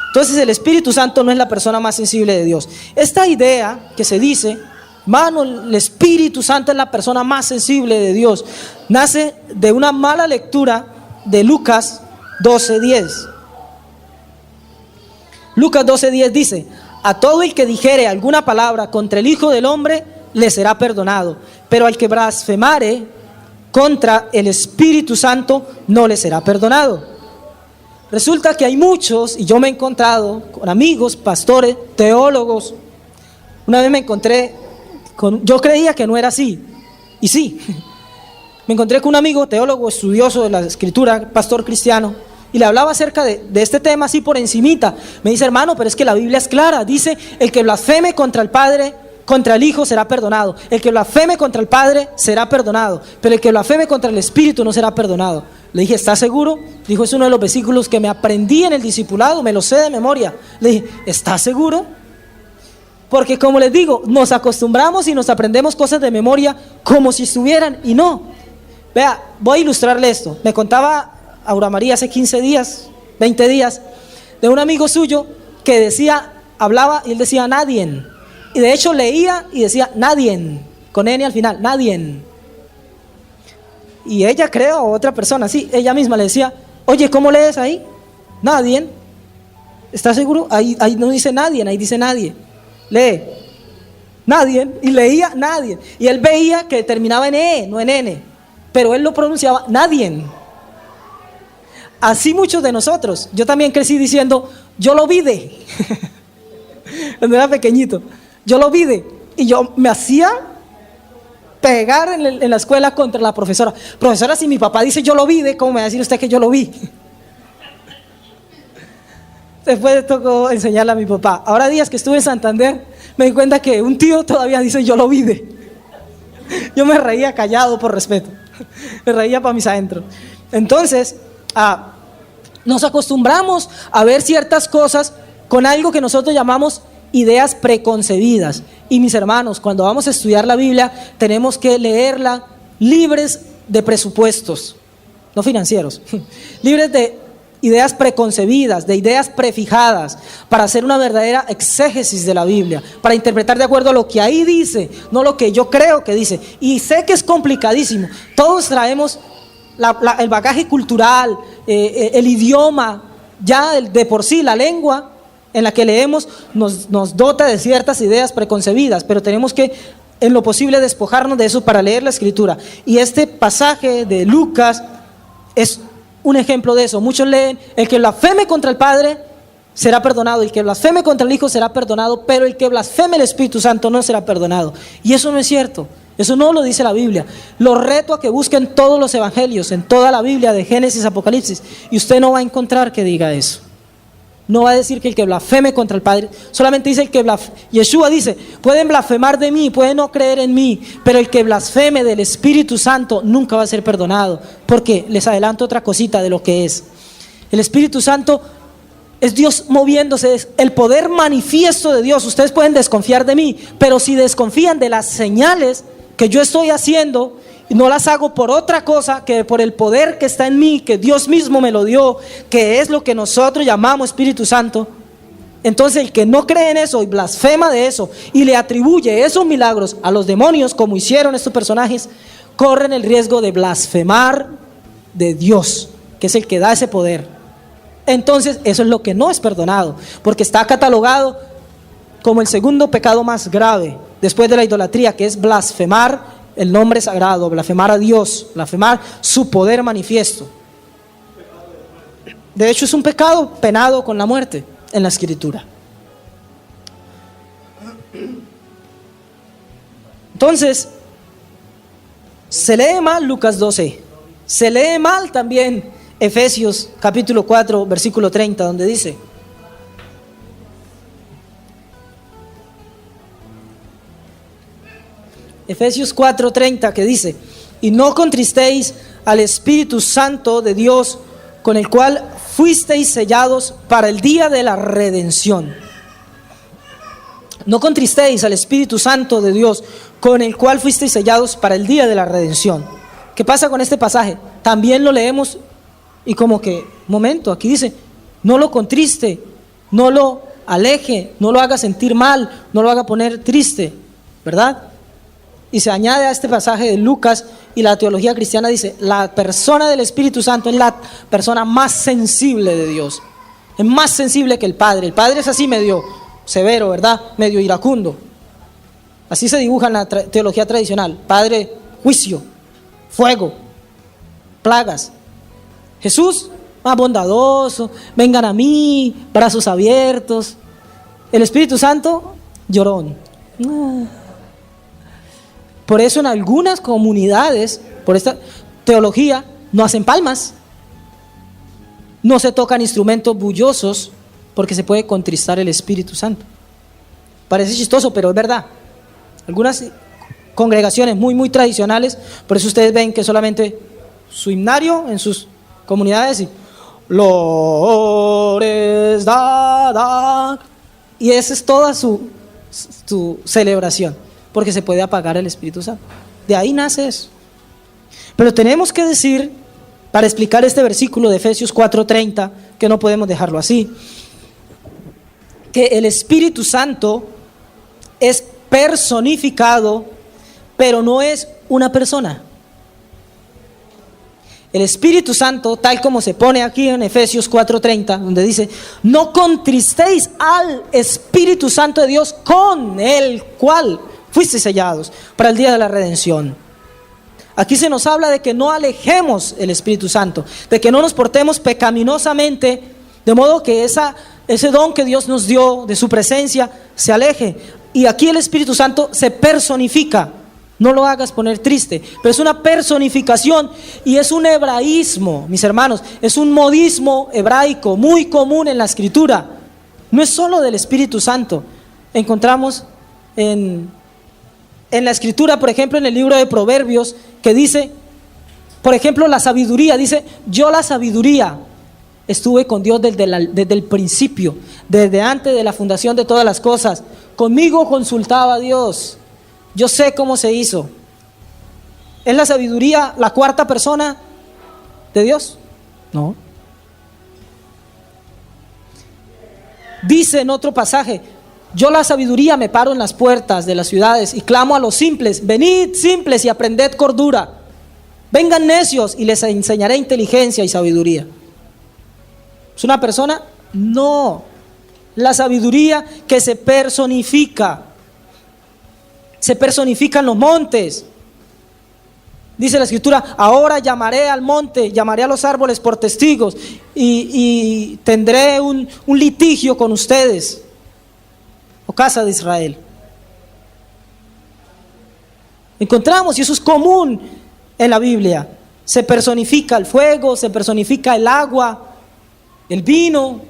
Entonces, el Espíritu Santo no es la persona más sensible de Dios. Esta idea que se dice, hermano, el Espíritu Santo es la persona más sensible de Dios, nace de una mala lectura de Lucas 12:10. Lucas 12:10 dice: a todo el que dijere alguna palabra contra el Hijo del Hombre, le será perdonado, pero al que blasfemare contra el Espíritu Santo, no le será perdonado. Resulta que hay muchos, y yo me he encontrado con amigos, pastores, teólogos. Una vez me encontré yo creía que no era así, y sí, me encontré con un amigo teólogo, estudioso de la Escritura, pastor cristiano, y le hablaba acerca de este tema así por encimita. Me dice: hermano, pero es que la Biblia es clara, dice: el que blasfeme contra el Padre, contra el Hijo será perdonado. El que blasfeme contra el Padre será perdonado, pero el que blasfeme contra el Espíritu no será perdonado. Le dije: ¿estás seguro? Dijo: es uno de los versículos que me aprendí en el discipulado, me lo sé de memoria. Le dije: ¿estás seguro? Porque, como les digo, nos acostumbramos y nos aprendemos cosas de memoria como si estuvieran, y no. Vea, voy a ilustrarle esto. Me contaba Aura María hace 15 días, 20 días, de un amigo suyo que decía, hablaba y él decía nadie. Y de hecho leía y decía nadie, con N al final, nadie. Y ella, creo, o otra persona, sí, ella misma le decía: oye, ¿cómo lees ahí? Nadie. ¿Estás seguro? Ahí no dice nadie, ahí dice nadie. Lee nadie, y leía nadie, y él veía que terminaba en E, no en N, pero él lo pronunciaba nadie. Así muchos de nosotros. Yo también crecí diciendo: yo lo vi de cuando era pequeñito, yo lo vi de, y yo me hacía pegar en la escuela contra la profesora. Profesora, si mi papá dice yo lo vi de, ¿cómo me va a decir usted que yo lo vi? Después tocó enseñarle a mi papá. Ahora, días que estuve en Santander, me di cuenta que un tío todavía dice yo lo vi de. Yo me reía callado por respeto, me reía para mis adentros. Entonces, nos acostumbramos a ver ciertas cosas con algo que nosotros llamamos ideas preconcebidas. Y mis hermanos, cuando vamos a estudiar la Biblia, tenemos que leerla libres de presupuestos, no financieros, libres de ideas preconcebidas, de ideas prefijadas, para hacer una verdadera exégesis de la Biblia, para interpretar de acuerdo a lo que ahí dice, no lo que yo creo que dice. Y sé que es complicadísimo. Todos traemos el bagaje cultural, el idioma, ya de por sí la lengua en la que leemos nos dota de ciertas ideas preconcebidas, pero tenemos que en lo posible despojarnos de eso para leer la Escritura. Y este pasaje de Lucas es un ejemplo de eso. Muchos leen: el que blasfeme contra el Padre será perdonado, el que blasfeme contra el Hijo será perdonado, pero el que blasfeme el Espíritu Santo no será perdonado. Y eso no es cierto. Eso no lo dice la Biblia. Los reto a que busquen todos los evangelios, en toda la Biblia, de Génesis a Apocalipsis, y usted no va a encontrar que diga eso. No va a decir que el que blasfeme contra el Padre, solamente dice el que blasfeme. Yeshua dice: pueden blasfemar de mí, pueden no creer en mí, pero el que blasfeme del Espíritu Santo nunca va a ser perdonado. Porque les adelanto otra cosita de lo que es. El Espíritu Santo es Dios moviéndose, es el poder manifiesto de Dios. Ustedes pueden desconfiar de mí, pero si desconfían de las señales que yo estoy haciendo, no las hago por otra cosa que por el poder que está en mí, que Dios mismo me lo dio, que es lo que nosotros llamamos Espíritu Santo. Entonces el que no cree en eso y blasfema de eso y le atribuye esos milagros a los demonios, como hicieron estos personajes, corren el riesgo de blasfemar de Dios, que es el que da ese poder. Entonces eso es lo que no es perdonado, porque está catalogado como el segundo pecado más grave después de la idolatría, que es blasfemar el nombre sagrado, blasfemar a Dios, blasfemar su poder manifiesto. De hecho, es un pecado penado con la muerte en la Escritura. Entonces, se lee mal Lucas 12, se lee mal también Efesios capítulo 4, versículo 30, donde dice: Efesios 4:30, que dice: y no contristéis al Espíritu Santo de Dios, con el cual fuisteis sellados para el día de la redención. No contristéis al Espíritu Santo de Dios, con el cual fuisteis sellados para el día de la redención. ¿Qué pasa con este pasaje? También lo leemos y como que, momento, aquí dice: no lo contriste, no lo aleje, no lo haga sentir mal, no lo haga poner triste, ¿verdad? Y se añade a este pasaje de Lucas, y la teología cristiana dice: la persona del Espíritu Santo es la persona más sensible de Dios. Es más sensible que el Padre. El Padre es así medio severo, ¿verdad? Medio iracundo. Así se dibuja en la teología tradicional. Padre, juicio, fuego, plagas. Jesús, más bondadoso, vengan a mí, brazos abiertos. El Espíritu Santo, llorón. Por eso en algunas comunidades, por esta teología, no hacen palmas, no se tocan instrumentos bullosos, porque se puede contristar el Espíritu Santo. Parece chistoso, pero es verdad. Algunas congregaciones muy tradicionales, por eso ustedes ven que solamente su himnario en sus comunidades y Lores da, y esa es toda su celebración, porque se puede apagar el Espíritu Santo. De ahí nace eso. Pero tenemos que decir, para explicar este versículo de Efesios 4:30, que no podemos dejarlo así, que el Espíritu Santo es personificado, pero no es una persona. El Espíritu Santo, tal como se pone aquí en Efesios 4:30, donde dice: no contristéis al Espíritu Santo de Dios, con el cual fuisteis sellados para el día de la redención. Aquí se nos habla de que no alejemos el Espíritu Santo, de que no nos portemos pecaminosamente, de modo que ese don que Dios nos dio de su presencia se aleje. Y aquí el Espíritu Santo se personifica. No lo hagas poner triste, pero es una personificación y es un hebraísmo, mis hermanos, es un modismo hebraico muy común en la Escritura. No es solo del Espíritu Santo. Encontramos en la Escritura, por ejemplo, en el libro de Proverbios, que dice, por ejemplo, la sabiduría, dice: yo la sabiduría estuve con Dios desde el principio, desde antes de la fundación de todas las cosas. Conmigo consultaba a Dios. Yo sé cómo se hizo. ¿Es la sabiduría la cuarta persona de Dios? No. Dice en otro pasaje: yo la sabiduría me paro en las puertas de las ciudades y clamo a los simples: venid simples y aprended cordura. Vengan necios y les enseñaré inteligencia y sabiduría. ¿Es una persona? No. La sabiduría que se personifica. se personifican los montes. Dice la Escritura: ahora llamaré al monte, llamaré a los árboles por testigos y tendré un litigio con ustedes, o casa de Israel. Encontramos, y eso es común en la Biblia, se personifica el fuego, se personifica el agua, el vino.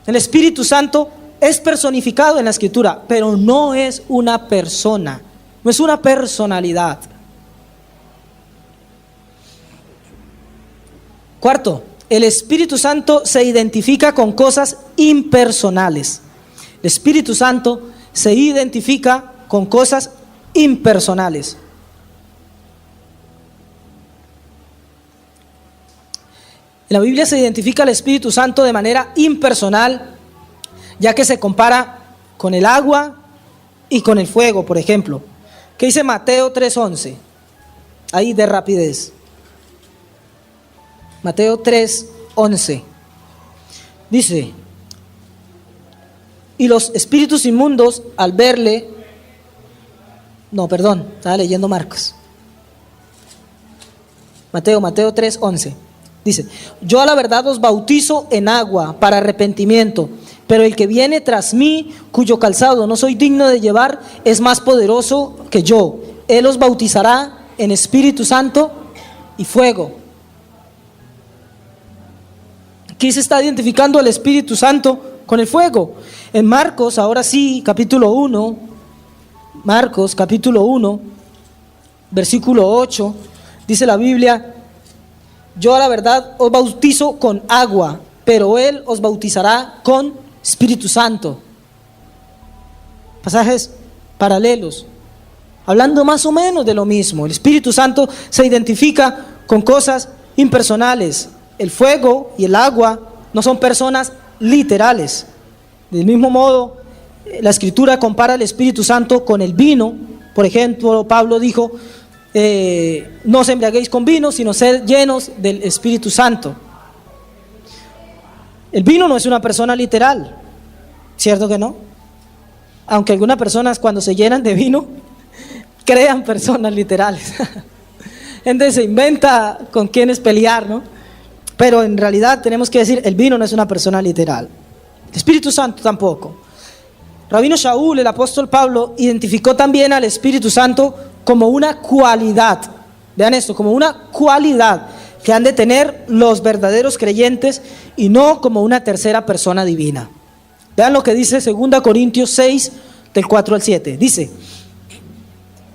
El Espíritu Santo es personificado en la Escritura, pero no es una persona, no es una personalidad. Cuarto, el Espíritu Santo se identifica con cosas impersonales. El Espíritu Santo se identifica con cosas impersonales. En la Biblia se identifica al Espíritu Santo de manera impersonal, ya que se compara con el agua y con el fuego, por ejemplo. ¿Qué dice Mateo 3:11? Ahí de rapidez. Mateo 3:11. Dice: y los espíritus inmundos al verle... No, perdón, estaba leyendo Marcos. Mateo 3:11. Dice: yo a la verdad os bautizo en agua para arrepentimiento, pero el que viene tras mí, cuyo calzado no soy digno de llevar, es más poderoso que yo. Él os bautizará en Espíritu Santo y fuego. Aquí se está identificando el Espíritu Santo con el fuego. En Marcos, ahora sí, capítulo 1, Marcos capítulo 1, versículo 8, dice la Biblia: yo a la verdad os bautizo con agua, pero Él os bautizará con Espíritu Santo. Pasajes paralelos, hablando más o menos de lo mismo. El Espíritu Santo se identifica con cosas impersonales. El fuego y el agua no son personas literales. Del mismo modo, la Escritura compara el Espíritu Santo con el vino. Por ejemplo, Pablo dijo: no os embriaguéis con vino, sino sed llenos del Espíritu Santo. El vino no es una persona literal, ¿cierto que no? Aunque algunas personas, cuando se llenan de vino, crean personas literales. Entonces se inventa con quiénes pelear, ¿no? Pero en realidad tenemos que decir: el vino no es una persona literal. El Espíritu Santo tampoco. Rabino Shaul, el apóstol Pablo, identificó también al Espíritu Santo como una cualidad. Vean esto, como una cualidad que han de tener los verdaderos creyentes, y no como una tercera persona divina. Vean lo que dice 2 Corintios 6, del 4 al 7. Dice: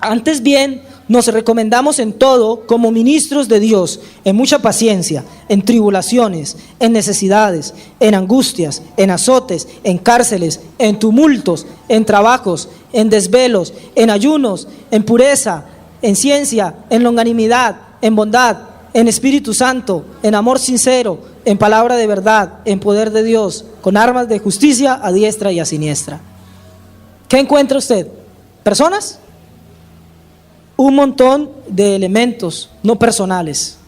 antes bien, nos recomendamos en todo como ministros de Dios, en mucha paciencia, en tribulaciones, en necesidades, en angustias, en azotes, en cárceles, en tumultos, en trabajos, en desvelos, en ayunos, en pureza, en ciencia, en longanimidad, en bondad, en Espíritu Santo, en amor sincero, en palabra de verdad, en poder de Dios, con armas de justicia a diestra y a siniestra. ¿Qué encuentra usted? ¿Personas? Un montón de elementos no personales.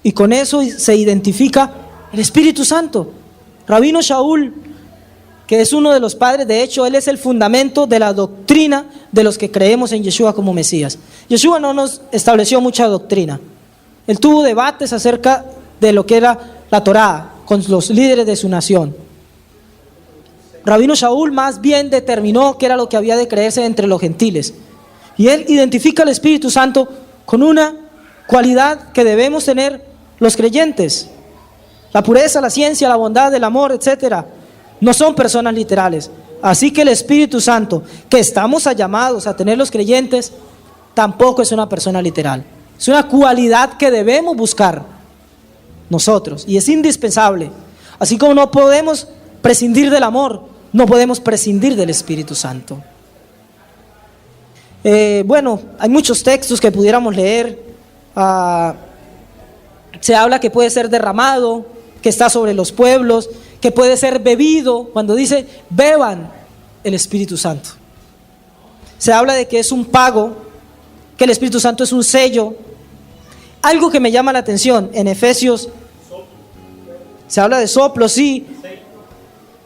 Y con eso se identifica el Espíritu Santo. Rabino Shaul, que es uno de los padres, de hecho, él es el fundamento de la doctrina de los que creemos en Yeshua como Mesías. Yeshua no nos estableció mucha doctrina. Él tuvo debates acerca de lo que era la Torá con los líderes de su nación. Rabino Shaul más bien determinó qué era lo que había de creerse entre los gentiles. Y él identifica al Espíritu Santo con una cualidad que debemos tener los creyentes: la pureza, la ciencia, la bondad, el amor, etc. No son personas literales. Así que el Espíritu Santo, que estamos llamados a tener los creyentes, tampoco es una persona literal. Es una cualidad que debemos buscar nosotros, y es indispensable. Así como no podemos prescindir del amor, no podemos prescindir del Espíritu Santo. Bueno, hay muchos textos que pudiéramos leer. Se habla que puede ser derramado, que está sobre los pueblos, que puede ser bebido. Cuando dice beban el Espíritu Santo, se habla de que es un pago, que el Espíritu Santo es un sello. Algo que me llama la atención, en Efesios se habla de soplo, sí.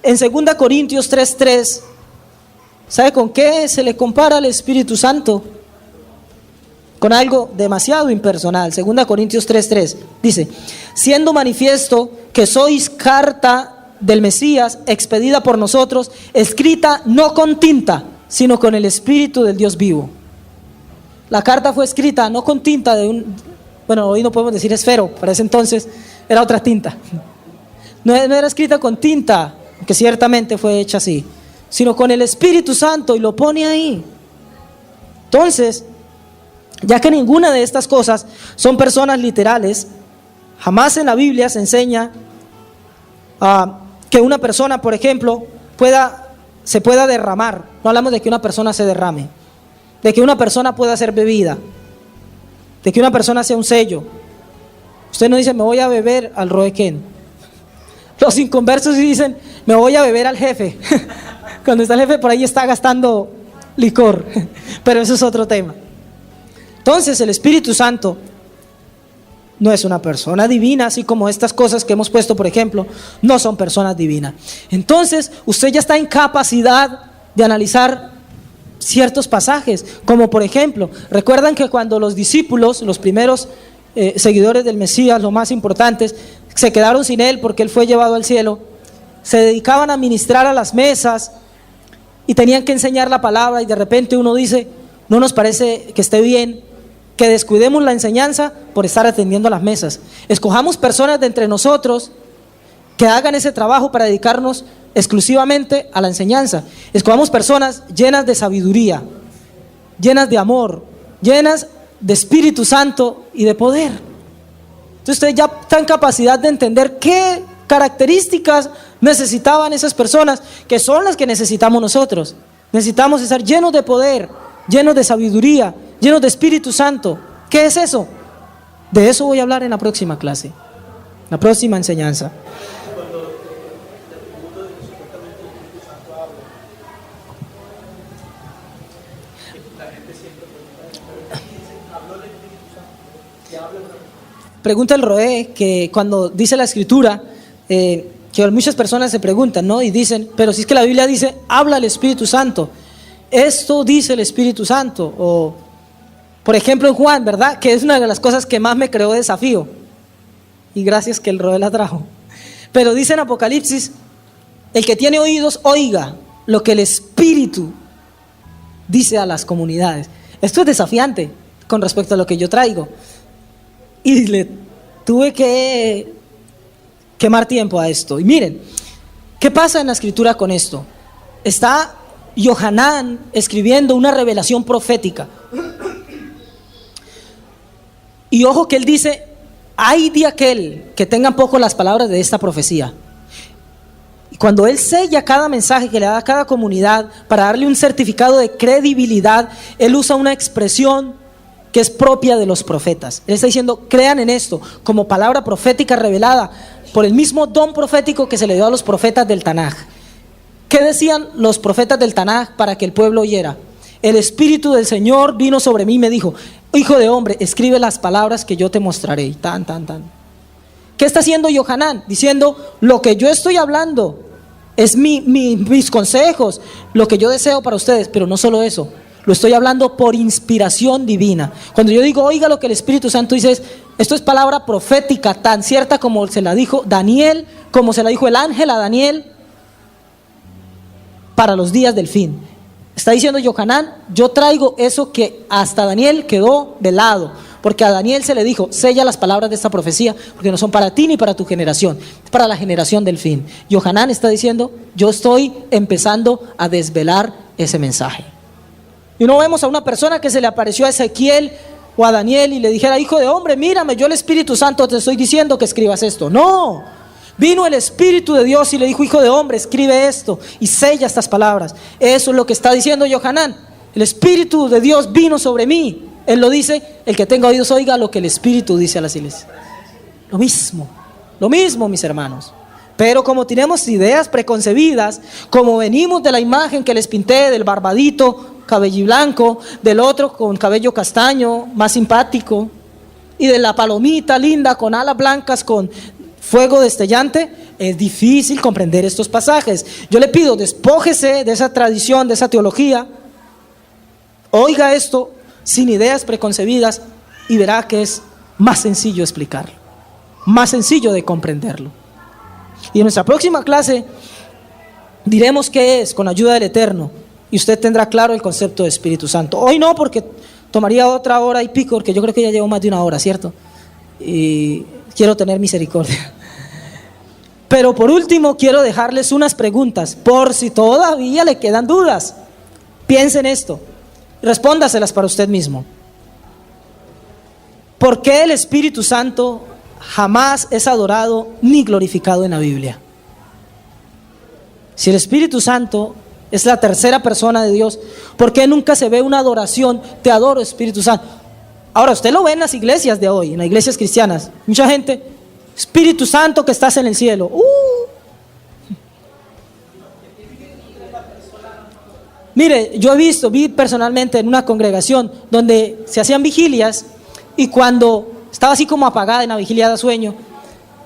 En 2 Corintios 3:3 ¿Sabe con qué se le compara al Espíritu Santo? Con algo demasiado impersonal. 2 Corintios 3:3 dice: siendo manifiesto que sois carta del Mesías, expedida por nosotros, escrita no con tinta, sino con el Espíritu del Dios vivo. La carta fue escrita no con tinta bueno, hoy no podemos decir esfero, para ese entonces era otra tinta. No era escrita con tinta, que ciertamente fue hecha así, sino con el Espíritu Santo, y lo pone ahí. Entonces, ya que ninguna de estas cosas son personas literales, jamás en la Biblia se enseña que una persona, por ejemplo, se pueda derramar. No hablamos de que una persona se derrame, de que una persona pueda ser bebida, de que una persona sea un sello. Usted no dice: me voy a beber al Roequén. Los inconversos dicen: me voy a beber al jefe. Cuando está el jefe por ahí está gastando licor. Pero eso es otro tema. Entonces el Espíritu Santo no es una persona divina, así como estas cosas que hemos puesto, por ejemplo, no son personas divinas. Entonces usted ya está en capacidad de analizar ciertos pasajes, como por ejemplo, recuerdan que cuando los discípulos, los primeros seguidores del Mesías, los más importantes, se quedaron sin él porque él fue llevado al cielo, se dedicaban a ministrar a las mesas y tenían que enseñar la palabra, y de repente uno dice: no nos parece que esté bien que descuidemos la enseñanza por estar atendiendo a las mesas. Escojamos personas de entre nosotros que hagan ese trabajo para dedicarnos exclusivamente a la enseñanza. Escojamos personas llenas de sabiduría, llenas de amor, llenas de Espíritu Santo y de poder. Entonces usted ya está en capacidad de entender qué características necesitaban esas personas, que son las que necesitamos nosotros. Necesitamos estar llenos de poder, llenos de sabiduría, llenos de Espíritu Santo. ¿Qué es eso? De eso voy a hablar en la próxima clase, la próxima enseñanza. Pregunta el Roé que cuando dice la Escritura, que muchas personas se preguntan, ¿no? Y dicen: pero si es que la Biblia dice, habla el Espíritu Santo. Esto dice el Espíritu Santo. O, por ejemplo, en Juan, ¿verdad? Que es una de las cosas que más me creó desafío. Y gracias que el Roé la trajo. Pero dice en Apocalipsis: el que tiene oídos, oiga lo que el Espíritu dice a las comunidades. Esto es desafiante con respecto a lo que yo traigo. Y le tuve que quemar tiempo a esto. Y miren, ¿qué pasa en la Escritura con esto? Está Yohanan escribiendo una revelación profética. Y ojo que él dice: ay de aquel que tenga en poco las palabras de esta profecía. Y cuando él sella cada mensaje que le da a cada comunidad para darle un certificado de credibilidad, él usa una expresión que es propia de los profetas. Él está diciendo: crean en esto como palabra profética revelada por el mismo don profético que se le dio a los profetas del Tanaj. ¿Qué decían los profetas del Tanaj para que el pueblo oyera? El Espíritu del Señor vino sobre mí y me dijo: hijo de hombre, escribe las palabras que yo te mostraré. Y tan. ¿Qué está haciendo Yohanan? Diciendo: lo que yo estoy hablando es mis consejos, lo que yo deseo para ustedes. Pero no solo eso, lo estoy hablando por inspiración divina. Cuando yo digo oiga lo que el Espíritu Santo dice, esto es palabra profética tan cierta como se la dijo Daniel, como se la dijo el ángel a Daniel para los días del fin. Está diciendo Yohanan: yo traigo eso que hasta Daniel quedó de lado, porque a Daniel se le dijo: sella las palabras de esta profecía, porque no son para ti ni para tu generación, es para la generación del fin. Yohanan está diciendo: yo estoy empezando a desvelar ese mensaje. Y no vemos a una persona que se le apareció a Ezequiel o a Daniel y le dijera: hijo de hombre, mírame, yo el Espíritu Santo te estoy diciendo que escribas esto. No, vino el Espíritu de Dios y le dijo: hijo de hombre, escribe esto y sella estas palabras. Eso es lo que está diciendo Yohanan. El Espíritu de Dios vino sobre mí. Él lo dice: el que tenga oídos oiga lo que el Espíritu dice a las iglesias. Lo mismo, mis hermanos. Pero como tenemos ideas preconcebidas, como venimos de la imagen que les pinté del barbadito, cabello blanco, del otro con cabello castaño, más simpático, y de la palomita linda con alas blancas, con fuego destellante, es difícil comprender estos pasajes. Yo le pido, despójese de esa tradición, de esa teología, oiga esto sin ideas preconcebidas y verá que es más sencillo explicarlo, más sencillo de comprenderlo. Y en nuestra próxima clase diremos qué es con ayuda del Eterno y usted tendrá claro el concepto de Espíritu Santo. Hoy no, porque tomaría otra hora y pico, porque yo creo que ya llevo más de una hora, ¿cierto? Y quiero tener misericordia. Pero por último quiero dejarles unas preguntas por si todavía le quedan dudas. Piensen esto, respóndaselas para usted mismo. ¿Por qué el Espíritu Santo jamás es adorado ni glorificado en la Biblia? Si el Espíritu Santo es la tercera persona de Dios, ¿por qué nunca se ve una adoración? Te adoro, Espíritu Santo. Ahora, usted lo ve en las iglesias de hoy, en las iglesias cristianas. Mucha gente, Espíritu Santo que estás en el cielo. Mire, yo vi personalmente en una congregación donde se hacían vigilias y cuando estaba así como apagada en la vigilia de sueño,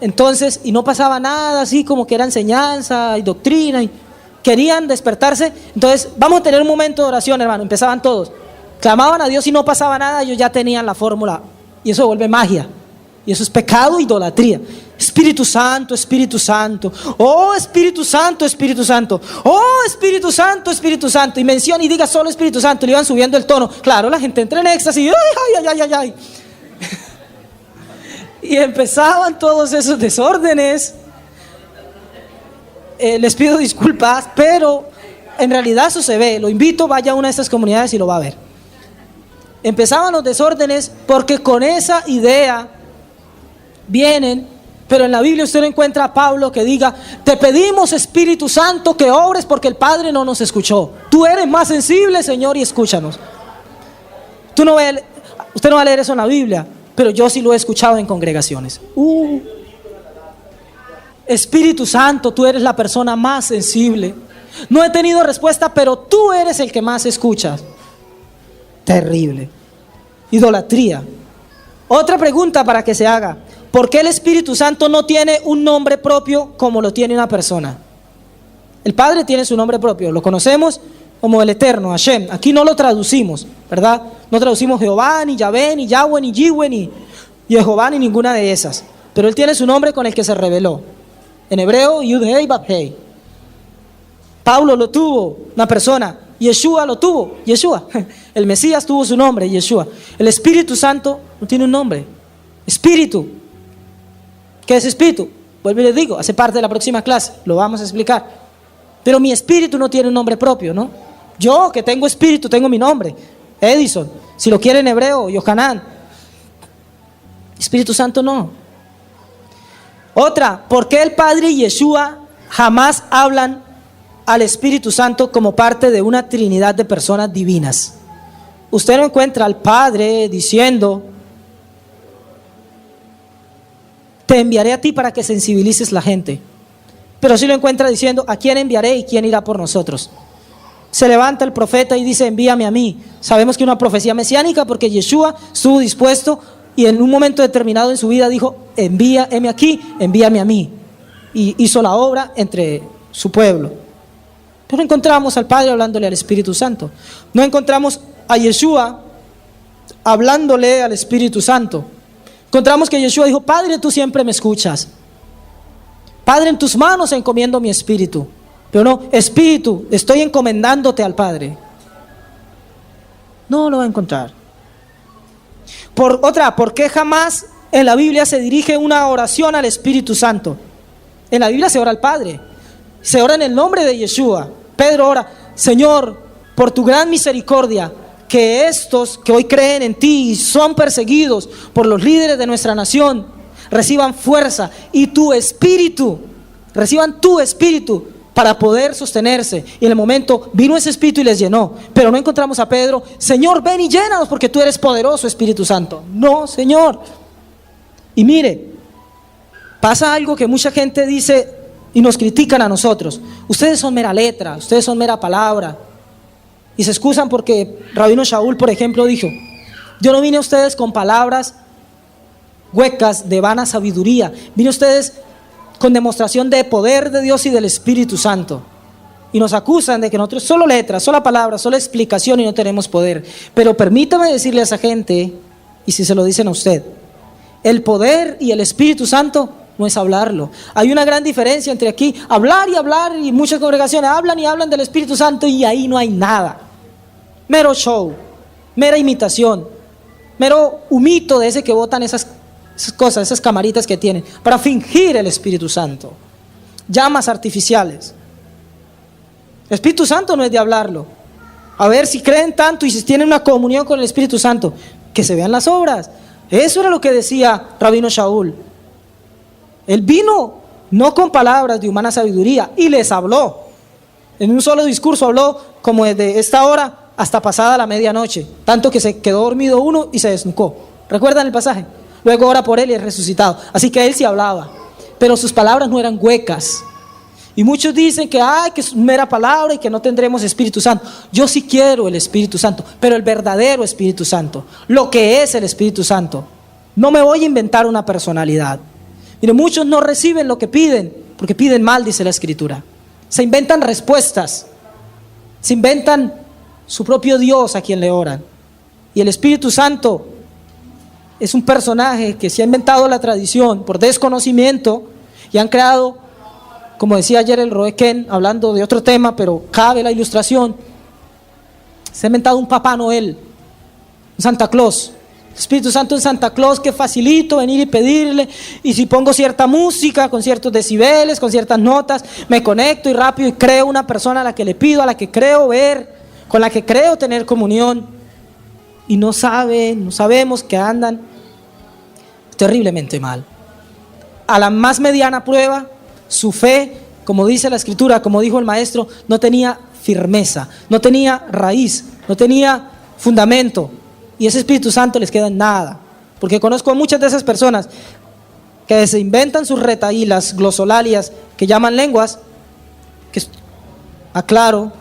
entonces, y no pasaba nada, así como que era enseñanza y doctrina, y querían despertarse, entonces, vamos a tener un momento de oración, hermano. Empezaban todos, clamaban a Dios y no pasaba nada, ellos ya tenían la fórmula, y eso vuelve magia, y eso es pecado, idolatría. Espíritu Santo, Espíritu Santo, oh Espíritu Santo, Espíritu Santo, oh Espíritu Santo, Espíritu Santo, y menciona y diga solo Espíritu Santo, y le iban subiendo el tono. Claro, la gente entra en éxtasis, ay. Y empezaban todos esos desórdenes. Les pido disculpas, pero en realidad eso se ve. Lo invito, vaya a una de estas comunidades y lo va a ver. Empezaban los desórdenes porque con esa idea vienen, pero en la Biblia usted no encuentra a Pablo que diga: te pedimos, Espíritu Santo, que obres porque el Padre no nos escuchó. Tú eres más sensible, Señor, y escúchanos. Usted no va a leer eso en la Biblia, pero yo sí lo he escuchado en congregaciones. Espíritu Santo, tú eres la persona más sensible. No he tenido respuesta, pero tú eres el que más escuchas. Terrible. Idolatría. Otra pregunta para que se haga: ¿por qué el Espíritu Santo no tiene un nombre propio como lo tiene una persona? El Padre tiene su nombre propio, lo conocemos como el Eterno, Hashem. Aquí no lo traducimos, ¿verdad? No traducimos Jehová, ni Yahvé, ni Yahweh, ni Yihweh, ni Jehová, ni ninguna de esas. Pero Él tiene su nombre con el que se reveló. En hebreo, Yud-Hei, Bab-Hei. Pablo lo tuvo, una persona. Yeshua lo tuvo, Yeshua. El Mesías tuvo su nombre, Yeshua. El Espíritu Santo no tiene un nombre. Espíritu. ¿Qué es espíritu? Vuelvo y les digo, hace parte de la próxima clase, lo vamos a explicar. Pero mi espíritu no tiene un nombre propio, ¿no? Yo que tengo espíritu, tengo mi nombre, Edison. Si lo quiere en hebreo, Yohanan. Espíritu Santo no. Otra, ¿por qué el Padre y Yeshua jamás hablan al Espíritu Santo como parte de una trinidad de personas divinas? Usted no encuentra al Padre diciendo: te enviaré a ti para que sensibilices la gente. Pero sí lo encuentra diciendo: ¿a quién enviaré y quién irá por nosotros? Se levanta el profeta y dice: envíame a mí. Sabemos que es una profecía mesiánica porque Yeshua estuvo dispuesto y en un momento determinado en su vida dijo: envíame aquí, envíame a mí. Y hizo la obra entre su pueblo. Pero no encontramos al Padre hablándole al Espíritu Santo. No encontramos a Yeshua hablándole al Espíritu Santo. Encontramos que Yeshua dijo: Padre, tú siempre me escuchas. Padre, en tus manos encomiendo mi espíritu. Pero no: Espíritu, estoy encomendándote al Padre. No lo va a encontrar. ¿Por qué jamás en la Biblia se dirige una oración al Espíritu Santo? En la Biblia se ora al Padre. Se ora en el nombre de Yeshua. Pedro ora: Señor, por tu gran misericordia, que estos que hoy creen en ti y son perseguidos por los líderes de nuestra nación reciban fuerza y tu espíritu, reciban tu espíritu para poder sostenerse. Y en el momento vino ese espíritu y les llenó. Pero no encontramos a Pedro: Señor, ven y llénanos porque tú eres poderoso, Espíritu Santo. No, Señor. Y mire, pasa algo que mucha gente dice y nos critican a nosotros: ustedes son mera letra, ustedes son mera palabra. Y se excusan porque Rabino Shaul, por ejemplo, dijo: yo no vine a ustedes con palabras huecas de vana sabiduría. Miren ustedes, con demostración de poder de Dios y del Espíritu Santo. Y nos acusan de que nosotros solo letras, sola palabra, sola explicación y no tenemos poder. Pero permítame decirle a esa gente, y si se lo dicen a usted, el poder y el Espíritu Santo no es hablarlo. Hay una gran diferencia entre aquí hablar, y muchas congregaciones hablan y hablan del Espíritu Santo y ahí no hay nada. Mero show, mera imitación, mero humito de ese que botan esas cosas, esas camaritas que tienen para fingir el Espíritu Santo. Llamas artificiales. El Espíritu Santo no es de hablarlo. A ver si creen tanto y si tienen una comunión con el Espíritu Santo, que se vean las obras. Eso era lo que decía Rabino Shaul. Él vino no con palabras de humana sabiduría y les habló. En un solo discurso habló como desde esta hora hasta pasada la medianoche, tanto que se quedó dormido uno y se desnucó. ¿Recuerdan el pasaje? Luego ora por él y es resucitado. Así que él sí hablaba, pero sus palabras no eran huecas. Y muchos dicen que es mera palabra y que no tendremos Espíritu Santo. Yo sí quiero el Espíritu Santo, pero el verdadero Espíritu Santo, lo que es el Espíritu Santo. No me voy a inventar una personalidad. Mire, muchos no reciben lo que piden, porque piden mal, dice la Escritura. Se inventan respuestas, se inventan su propio Dios a quien le oran. Y el Espíritu Santo es un personaje que se ha inventado la tradición por desconocimiento y han creado, como decía ayer el Roequén, hablando de otro tema, pero cabe la ilustración, se ha inventado un Papá Noel, un Santa Claus. El Espíritu Santo en Santa Claus, que facilito venir y pedirle, y si pongo cierta música con ciertos decibeles, con ciertas notas, me conecto y rápido y creo una persona a la que le pido, a la que creo ver, con la que creo tener comunión, y no sabemos que andan terriblemente mal. A la más mediana prueba, su fe, como dice la Escritura, como dijo el maestro, no tenía firmeza, no tenía raíz, no tenía fundamento. Y ese Espíritu Santo les queda en nada. Porque conozco a muchas de esas personas que se inventan sus retahílas, glosolalias, que llaman lenguas, que aclaro,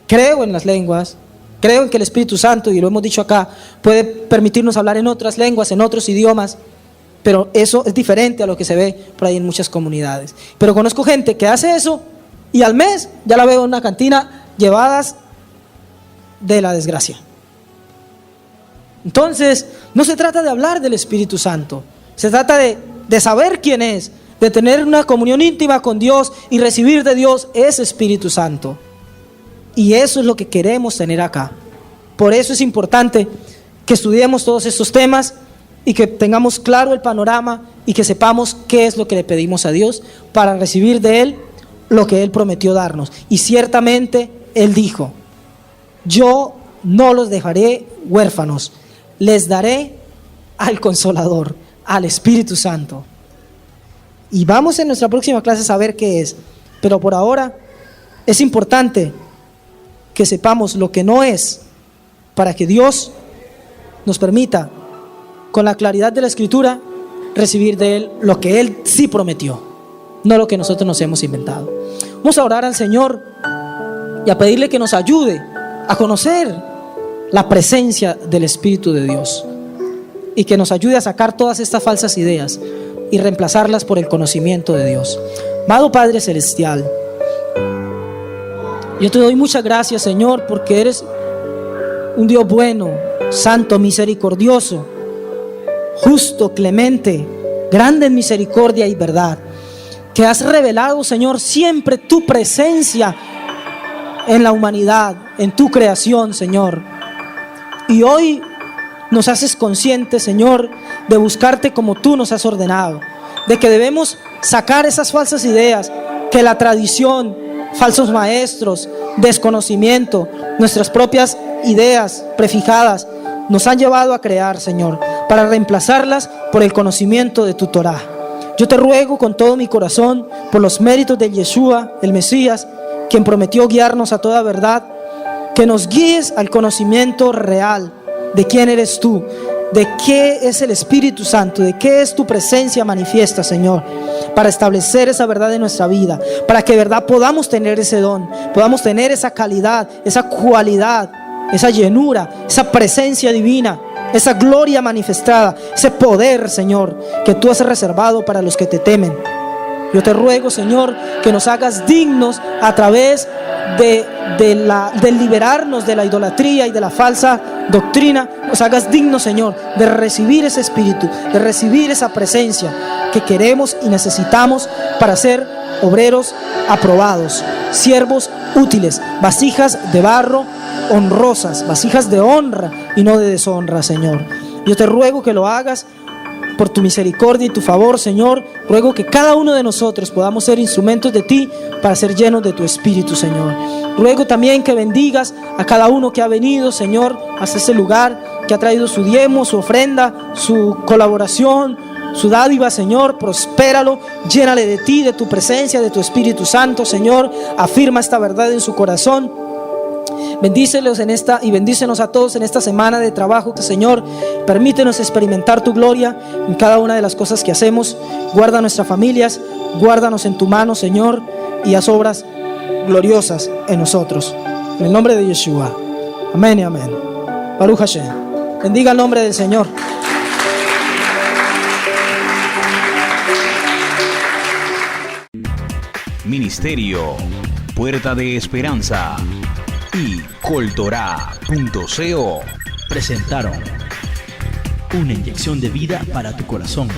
creo en las lenguas, creo en que el Espíritu Santo, y lo hemos dicho acá, puede permitirnos hablar en otras lenguas, en otros idiomas, pero eso es diferente a lo que se ve por ahí en muchas comunidades. Pero conozco gente que hace eso y al mes ya la veo en una cantina llevadas de la desgracia. Entonces, no se trata de hablar del Espíritu Santo, se trata de saber quién es, de tener una comunión íntima con Dios y recibir de Dios ese Espíritu Santo. Y eso es lo que queremos tener acá. Por eso es importante que estudiemos todos estos temas y que tengamos claro el panorama y que sepamos qué es lo que le pedimos a Dios para recibir de Él lo que Él prometió darnos. Y ciertamente Él dijo: yo no los dejaré huérfanos, les daré al Consolador, al Espíritu Santo. Y vamos en nuestra próxima clase a saber qué es, pero por ahora es importante que sepamos lo que no es, para que Dios nos permita, con la claridad de la Escritura, recibir de Él lo que Él sí prometió, no lo que nosotros nos hemos inventado. Vamos a orar al Señor y a pedirle que nos ayude a conocer la presencia del Espíritu de Dios y que nos ayude a sacar todas estas falsas ideas y reemplazarlas por el conocimiento de Dios. Amado Padre Celestial, yo te doy muchas gracias, Señor, porque eres un Dios bueno, santo, misericordioso, justo, clemente, grande en misericordia y verdad, que has revelado, Señor, siempre tu presencia en la humanidad, en tu creación, Señor. Y hoy nos haces conscientes, Señor, de buscarte como tú nos has ordenado, de que debemos sacar esas falsas ideas que la tradición, falsos maestros, desconocimiento, nuestras propias ideas prefijadas nos han llevado a crear, Señor, para reemplazarlas por el conocimiento de tu Torá. Yo te ruego con todo mi corazón, por los méritos de Yeshua, el Mesías, quien prometió guiarnos a toda verdad, que nos guíes al conocimiento real de quién eres tú, de qué es el Espíritu Santo, de qué es tu presencia manifiesta, Señor, para establecer esa verdad en nuestra vida, para que de verdad podamos tener ese don, podamos tener esa calidad, esa cualidad, esa llenura, esa presencia divina esa gloria manifestada, ese poder, Señor, que tú has reservado para los que te temen. Yo te ruego, Señor, que nos hagas dignos a través de liberarnos de la idolatría y de la falsa doctrina. Nos hagas dignos, Señor, de recibir ese espíritu, de recibir esa presencia que queremos y necesitamos para ser obreros aprobados, siervos útiles, vasijas de barro honrosas, vasijas de honra y no de deshonra, Señor. Yo te ruego que lo hagas por tu misericordia y tu favor, Señor. Ruego que cada uno de nosotros podamos ser instrumentos de ti para ser llenos de tu Espíritu, Señor. Ruego también que bendigas a cada uno que ha venido, Señor, hasta este lugar, que ha traído su diezmo, su ofrenda, su colaboración, su dádiva, Señor. Prospéralo, llénale de ti, de tu presencia, de tu Espíritu Santo, Señor. Afirma esta verdad en su corazón. Bendícelos y bendícenos a todos en esta semana de trabajo, Señor. Permítenos experimentar tu gloria en cada una de las cosas que hacemos. Guarda nuestras familias, guárdanos en tu mano, Señor, y haz obras gloriosas en nosotros. En el nombre de Yeshua. Amén y amén. Baruch Hashem. Bendiga el nombre del Señor. Ministerio Puerta de Esperanza y Coltorá.co presentaron una inyección de vida para tu corazón.